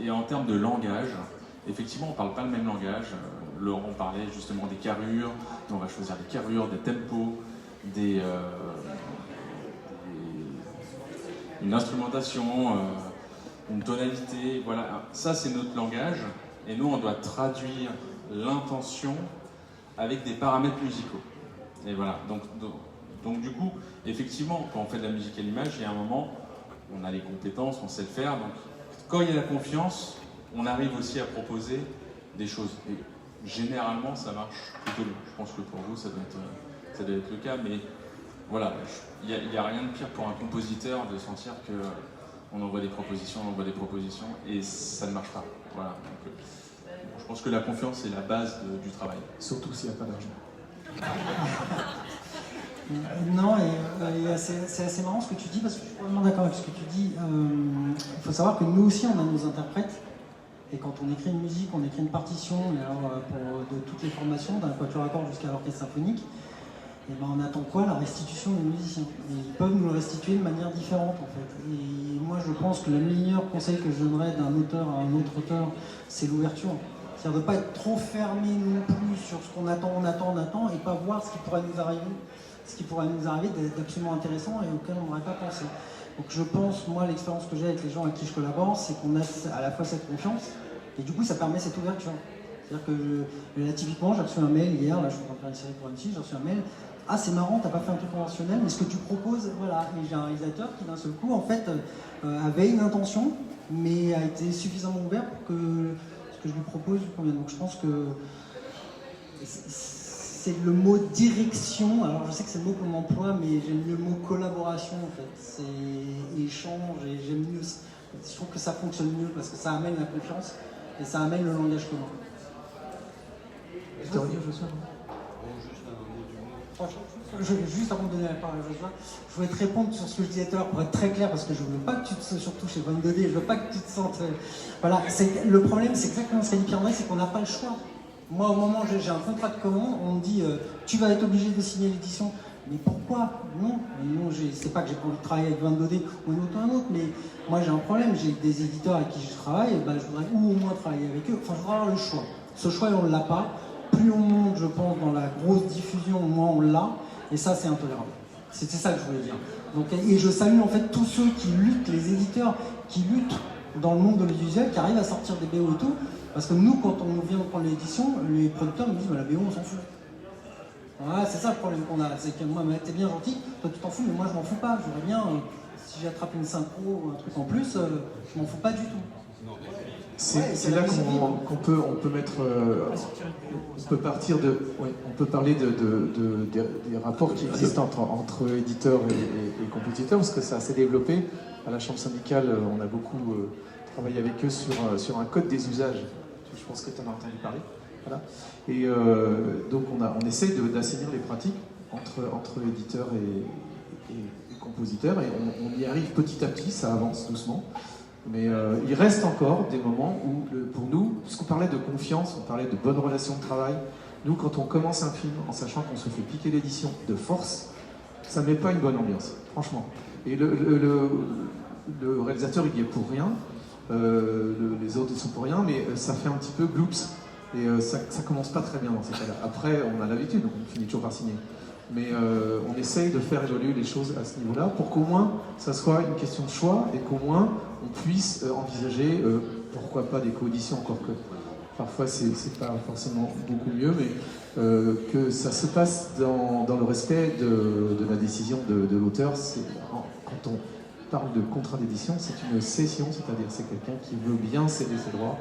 en termes de langage, effectivement on ne parle pas le même langage. Laurent parlait justement des carrures, on va choisir des carrures, des tempos, une instrumentation, une tonalité, voilà. Ça c'est notre langage, et nous on doit traduire l'intention avec des paramètres musicaux. Et voilà, donc du coup, effectivement, quand on fait de la musique à l'image, il y a un moment, on a les compétences, on sait le faire, donc quand il y a la confiance, on arrive aussi à proposer des choses. Et généralement, ça marche plutôt bien. Je pense que pour vous, ça doit ça doit être le cas, mais voilà, il n'y a rien de pire pour un compositeur de sentir qu'on envoie des propositions, et ça ne marche pas. Voilà. Donc, je pense que la confiance est la base du travail. Surtout s'il n'y a pas d'argent. Non, et c'est assez marrant ce que tu dis, parce que je suis vraiment d'accord avec ce que tu dis. Il faut savoir que nous aussi, on a nos interprètes. Et quand on écrit une musique, on écrit une partition, et alors, de toutes les formations, d'un quatuor à cordes jusqu'à l'orchestre symphonique, et ben on attend quoi? La restitution des musiciens. Et ils peuvent nous le restituer de manière différente, en fait. Et moi, je pense que le meilleur conseil que je donnerais d'un auteur à un autre auteur, c'est l'ouverture. C'est-à-dire de ne pas être trop fermé non plus sur ce qu'on attend, et pas voir ce qui pourrait nous arriver, d'absolument intéressant et auquel on n'aurait pas pensé. Donc je pense, moi, l'expérience que j'ai avec les gens avec qui je collabore, c'est qu'on a à la fois cette confiance, et du coup ça permet cette ouverture. C'est-à-dire que là, typiquement, j'ai reçu un mail hier, là je suis en train de faire une série pour MC, j'ai reçu un mail, ah c'est marrant, t'as pas fait un truc conventionnel, mais ce que tu proposes, voilà. Et j'ai un réalisateur qui d'un seul coup, en fait, avait une intention, mais a été suffisamment ouvert pour que ce que je lui propose lui convienne. Donc je pense que c'est le mot direction, alors je sais que c'est le mot qu'on emploie, mais j'aime mieux le mot collaboration en fait. C'est échange et j'aime mieux. Je trouve que ça fonctionne mieux parce que ça amène la confiance et ça amène le langage commun. Juste avant de donner la parole à Joshua, je voulais te répondre sur ce que je disais tout à l'heure pour être très clair, parce que je ne veux pas que tu te, surtout chez 22D, je veux pas que tu te sentes. Voilà, le problème, c'est exactement ce qu'a dit Pierre-André, c'est qu'on n'a pas le choix. Moi, au moment où j'ai un contrat de commande, on me dit tu vas être obligé de signer l'édition. Mais pourquoi? Non, c'est pas que j'ai pas envie de travailler avec 22D ou un autre, mais moi j'ai un problème. J'ai des éditeurs avec qui je travaille, je voudrais ou au moins travailler avec eux. Enfin, je voudrais avoir le choix. Ce choix, on ne l'a pas. Plus on monte, je pense, dans la grosse diffusion, moins on l'a. Et ça, c'est intolérable. C'était ça que je voulais dire. Donc, et je salue en fait tous ceux qui luttent, les éditeurs qui luttent dans le monde de l'audiovisuel, qui arrivent à sortir des BO et tout. Parce que nous, quand on vient prendre l'édition, les producteurs nous disent la BO, on s'en fout. Voilà, c'est ça le problème qu'on a. C'est que moi, t'es bien gentil, toi tu t'en fous, mais moi je m'en fous pas. J'aurais bien, si j'attrape une synchro ou un truc en plus, je m'en fous pas du tout. C'est là qu'on peut mettre. On peut partir de. Oui, on peut parler des rapports qui existent entre éditeurs et compositeurs, parce que ça s'est développé. À la Chambre syndicale, on a beaucoup travaillé avec eux sur un code des usages. Je pense que tu en as entendu parler. Voilà. Et donc on essaie d'assainir les pratiques entre éditeurs et compositeurs, et on y arrive petit à petit, ça avance doucement. Mais il reste encore des moments où, pour nous, puisqu'on parlait de confiance, on parlait de bonnes relations de travail, nous, quand on commence un film en sachant qu'on se fait piquer l'édition de force, ça ne met pas une bonne ambiance, franchement. Et le réalisateur, il y est pour rien, les autres, ils sont pour rien, mais ça fait un petit peu gloops. Et ça commence pas très bien dans ces cas-là. Après, on a l'habitude, donc on finit toujours par signer. Mais on essaye de faire évoluer les choses à ce niveau-là pour qu'au moins ça soit une question de choix et qu'au moins on puisse envisager, pourquoi pas des coauditions, encore que parfois c'est pas forcément beaucoup mieux, mais que ça se passe dans le respect de la décision de l'auteur. Quand on parle de contrat d'édition, c'est une cession, c'est-à-dire c'est quelqu'un qui veut bien céder ses droits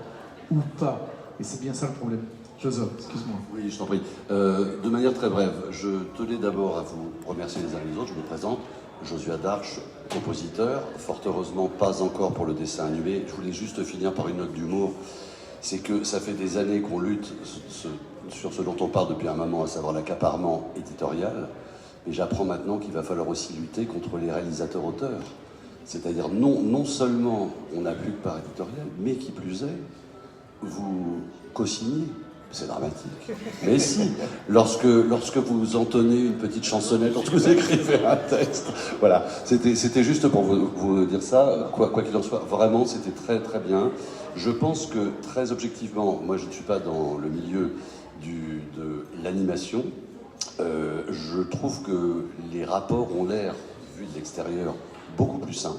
ou pas. Et c'est bien ça le problème. Joseph, excuse-moi. Oui, je t'en prie. De manière très brève, je tenais d'abord à vous remercier les uns les autres. Je me présente, Joshua Darche, compositeur. Fort heureusement, pas encore pour le dessin animé. Je voulais juste finir par une note d'humour. C'est que ça fait des années qu'on lutte sur ce dont on parle depuis un moment, à savoir l'accaparement éditorial. Mais j'apprends maintenant qu'il va falloir aussi lutter contre les réalisateurs-auteurs. C'est-à-dire non seulement on n'a plus de part éditoriale, mais qui plus est, vous co-signez. C'est dramatique. Mais si, lorsque vous entonnez une petite chansonnette, lorsque vous écrivez un texte, voilà, c'était juste pour vous dire ça, quoi qu'il en soit, vraiment c'était très très bien. Je pense que très objectivement, moi je ne suis pas dans le milieu de l'animation, je trouve que les rapports ont l'air, vu de l'extérieur, beaucoup plus sains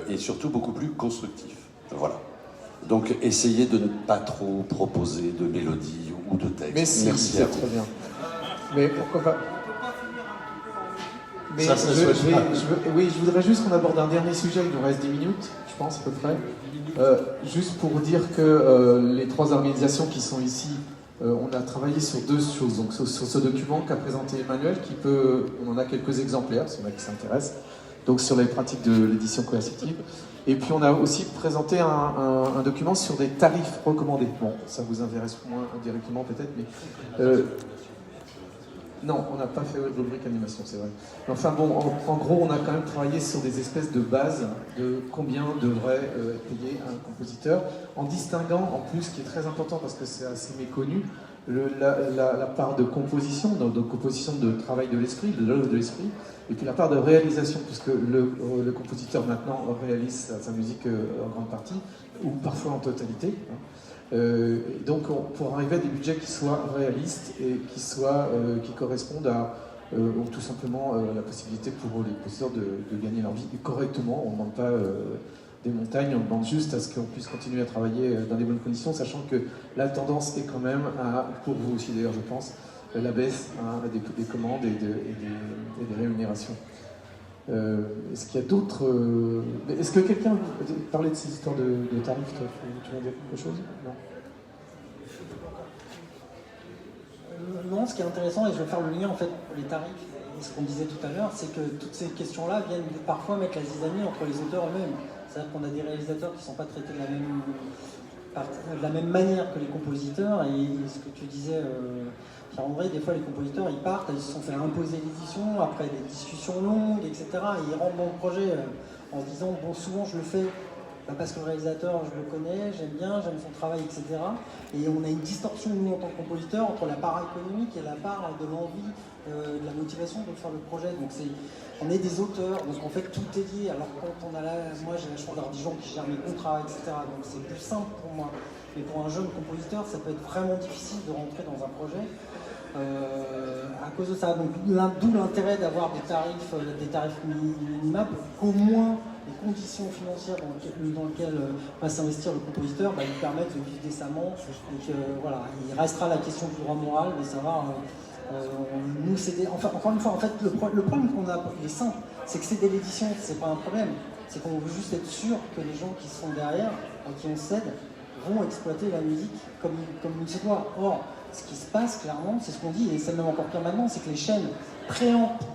et surtout beaucoup plus constructifs. Voilà. Donc, essayez de ne pas trop proposer de mélodie ou de texte. Mais si, c'est très bien. Mais pourquoi pas? Mais ça, oui, je voudrais juste qu'on aborde un dernier sujet. Il nous reste 10 minutes, je pense, à peu près. Juste pour dire que les trois organisations qui sont ici On a travaillé sur deux choses. Donc, sur ce document qu'a présenté Emmanuel, on en a quelques exemplaires, s'il y en a qui s'intéressent, donc sur les pratiques de l'édition coercitive. Et puis on a aussi présenté un document sur des tarifs recommandés. Bon, ça vous intéresse moins directement peut-être, mais... non, on n'a pas fait de rubrique animation, c'est vrai. Enfin bon, en gros, on a quand même travaillé sur des espèces de bases de combien devrait être payé un compositeur, en distinguant, en plus, ce qui est très important parce que c'est assez méconnu, la part de composition, de composition de travail de l'esprit, de l'œuvre de l'esprit, et puis la part de réalisation, puisque le compositeur maintenant réalise sa musique en grande partie, ou parfois en totalité. Donc pour arriver à des budgets qui soient réalistes et qui correspondent à tout simplement la possibilité pour les compositeurs de gagner leur vie correctement. On ne demande pas des montagnes, on demande juste à ce qu'on puisse continuer à travailler dans les bonnes conditions, sachant que la tendance est quand même pour vous aussi d'ailleurs je pense, la baisse des commandes et des rémunérations. Est-ce qu'il y a d'autres... Est-ce que quelqu'un parlait de ces histoires de tarifs? Tu veux dire quelque chose? Non. Non, ce qui est intéressant, et je vais faire le lien en fait pour les tarifs et ce qu'on disait tout à l'heure, c'est que toutes ces questions-là viennent parfois mettre la zizanie entre les auteurs eux-mêmes. C'est-à-dire qu'on a des réalisateurs qui ne sont pas traités de la même manière que les compositeurs, et ce que tu disais... Pierre-André, des fois les compositeurs ils partent, ils se sont fait imposer l'édition, après des discussions longues, etc. Et ils rentrent dans le projet en se disant, bon souvent je le fais parce que le réalisateur je le connais, j'aime son travail, etc. Et on a une distorsion nous en tant que compositeur entre la part économique et la part de l'envie, de la motivation de faire le projet. Donc on est des auteurs, donc en fait tout est lié. Alors quand on a moi j'ai la chance d'avoir des gens qui gèrent mes contrats, etc. Donc c'est plus simple pour moi. Mais pour un jeune compositeur, ça peut être vraiment difficile de rentrer dans un projet. À cause de ça, donc d'où l'intérêt d'avoir des tarifs minima pour qu'au moins les conditions financières dans lesquelles va s'investir le compositeur lui permettent de vivre décemment. Donc voilà, il restera la question du droit moral, de savoir nous céder. Enfin, encore une fois, en fait, le problème qu'on a, il est simple, c'est que céder l'édition, c'est pas un problème. C'est qu'on veut juste être sûr que les gens qui sont derrière, à qui on cède, vont exploiter la musique comme il se doit. Or, ce qui se passe clairement, c'est ce qu'on dit, et c'est même encore pire maintenant, c'est que les chaînes préemptent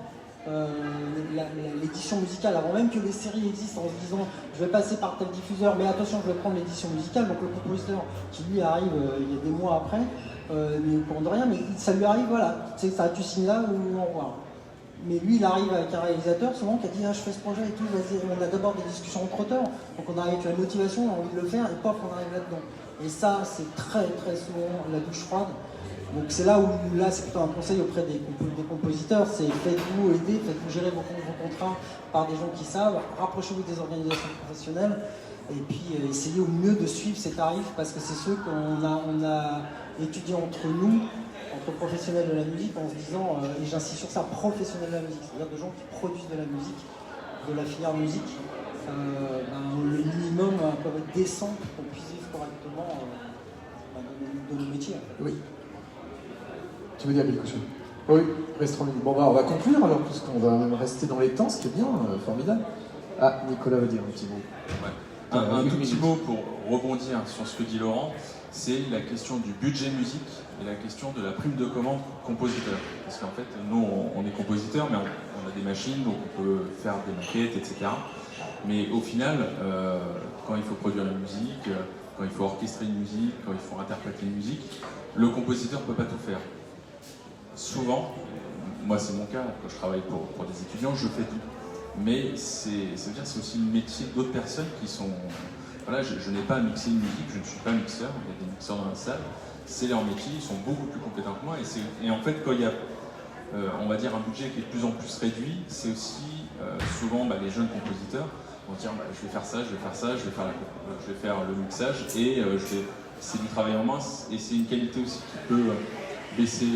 l'édition musicale avant même que les séries existent, en se disant je vais passer par tel diffuseur, mais attention je vais prendre l'édition musicale. Donc le compositeur qui lui arrive il y a des mois après, mais au courant de rien, mais ça lui arrive, voilà, ça tu signes là ou au revoir. Mais lui il arrive avec un réalisateur souvent qui a dit je fais ce projet et tout, vas-y, on a d'abord des discussions entre auteurs, donc on arrive avec la motivation, on a envie de le faire et paf on arrive là-dedans. Et ça c'est très très souvent la douche froide. Donc c'est là où c'est plutôt un conseil auprès des compositeurs, c'est faites-vous aider, faites-vous gérer vos contrats par des gens qui savent, rapprochez-vous des organisations professionnelles et puis essayez au mieux de suivre ces tarifs parce que c'est ceux qu'on a étudiés entre nous, entre professionnels de la musique, en se disant, et j'insiste sur ça, professionnels de la musique, c'est-à-dire de gens qui produisent de la musique, de la filière musique, le minimum peut être décent pour qu'on puisse vivre correctement de nos métiers. Oui. Tu veux dire quelque chose? Oui, restons libres. Bon, on va conclure alors, puisqu'on va même rester dans les temps, ce qui est bien, formidable. Ah, Nicolas va dire un petit mot. Ouais. Un tout petit mot pour rebondir sur ce que dit Laurent, c'est la question du budget musique et la question de la prime de commande compositeur. Parce qu'en fait, nous, on est compositeur, mais on a des machines, donc on peut faire des maquettes, etc. Mais au final, quand il faut produire la musique, quand il faut orchestrer une musique, quand il faut interpréter une musique, le compositeur ne peut pas tout faire. Souvent, moi c'est mon cas, quand je travaille pour des étudiants, je fais tout. Mais c'est aussi le métier d'autres personnes qui sont... Voilà, je n'ai pas à mixer une musique, je ne suis pas mixeur, il y a des mixeurs dans la salle, c'est leur métier, ils sont beaucoup plus compétents que moi. Et en fait, quand il y a, on va dire, un budget qui est de plus en plus réduit, c'est aussi souvent les jeunes compositeurs vont dire je vais faire ça, je vais faire ça, je vais faire le mixage, et c'est du travail en main, et c'est une qualité aussi qui peut... baisser,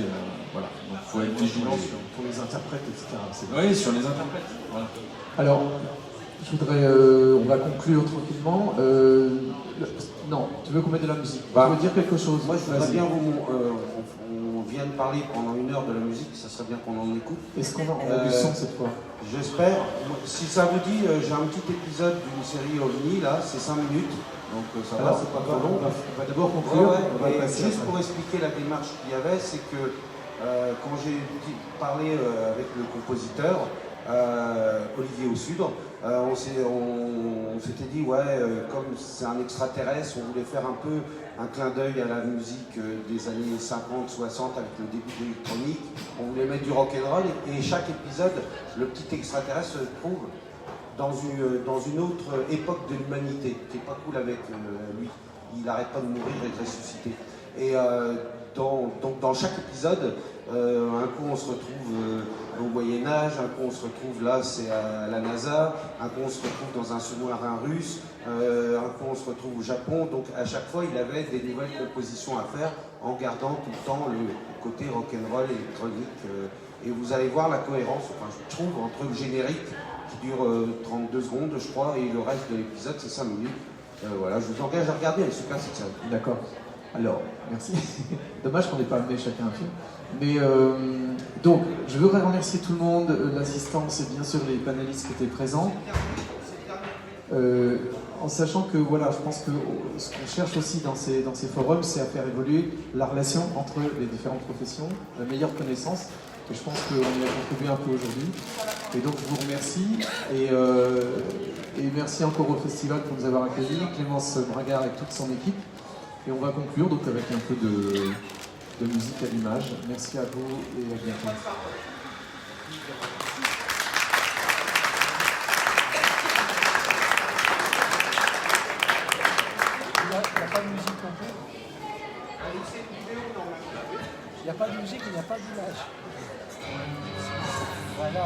voilà. Donc il faut être vigilant pour les interprètes, etc. Oui, sur les interprètes. Voilà. Alors, je voudrais, on va conclure tranquillement. Non, tu veux qu'on mette de la musique? Tu veux dire quelque chose? Moi, je voudrais bien on vient de parler pendant 1 heure de la musique, ça serait bien qu'on en écoute. Est-ce qu'on a du son cette fois? J'espère. Si ça vous dit, j'ai un petit épisode d'une série OVNI, là, c'est 5 minutes. Donc ça va, c'est pas trop long. On va d'abord conclure. Ouais, on va et passer juste après. pour expliquer la démarche qu'il y avait, c'est que quand j'ai parlé avec le compositeur, Olivier Aussudre, on s'était dit, ouais, comme c'est un extraterrestre, on voulait faire un peu un clin d'œil à la musique des années 50-60 avec le début de l'électronique. On voulait mettre du rock'n'roll et chaque épisode, le petit extraterrestre se trouve dans une autre époque de l'humanité, qui n'est pas cool avec lui. Il n'arrête pas de mourir et de ressusciter. Et donc dans chaque épisode, un coup on se retrouve au Moyen-Âge, un coup on se retrouve là, c'est à la NASA, un coup on se retrouve dans un sous-marin russe, un coup on se retrouve au Japon. Donc à chaque fois, il avait des nouvelles compositions à faire en gardant tout le temps le côté rock'n'roll électronique. Et vous allez voir la cohérence, enfin, je trouve, entre le générique qui dure 32 secondes, je crois, et le reste de l'épisode, c'est 5 minutes. Voilà, je vous engage à regarder, les super, c'est ça. D'accord. Alors, merci. Dommage qu'on n'ait pas amené chacun un film. Mais donc, je voudrais remercier tout le monde, l'assistance et bien sûr les panélistes qui étaient présents. En sachant que voilà, je pense que ce qu'on cherche aussi dans ces forums, c'est à faire évoluer la relation entre les différentes professions, la meilleure connaissance. Et je pense qu'on y a contribué un peu aujourd'hui. Et donc je vous remercie. Et merci encore au festival pour nous avoir accueillis, Clémence Bragard et toute son équipe. Et on va conclure donc avec un peu de musique à l'image. Merci à vous et à bientôt. Il n'y a pas de musique non plus. Il n'y a pas de musique, il n'y a pas d'image. Voilà.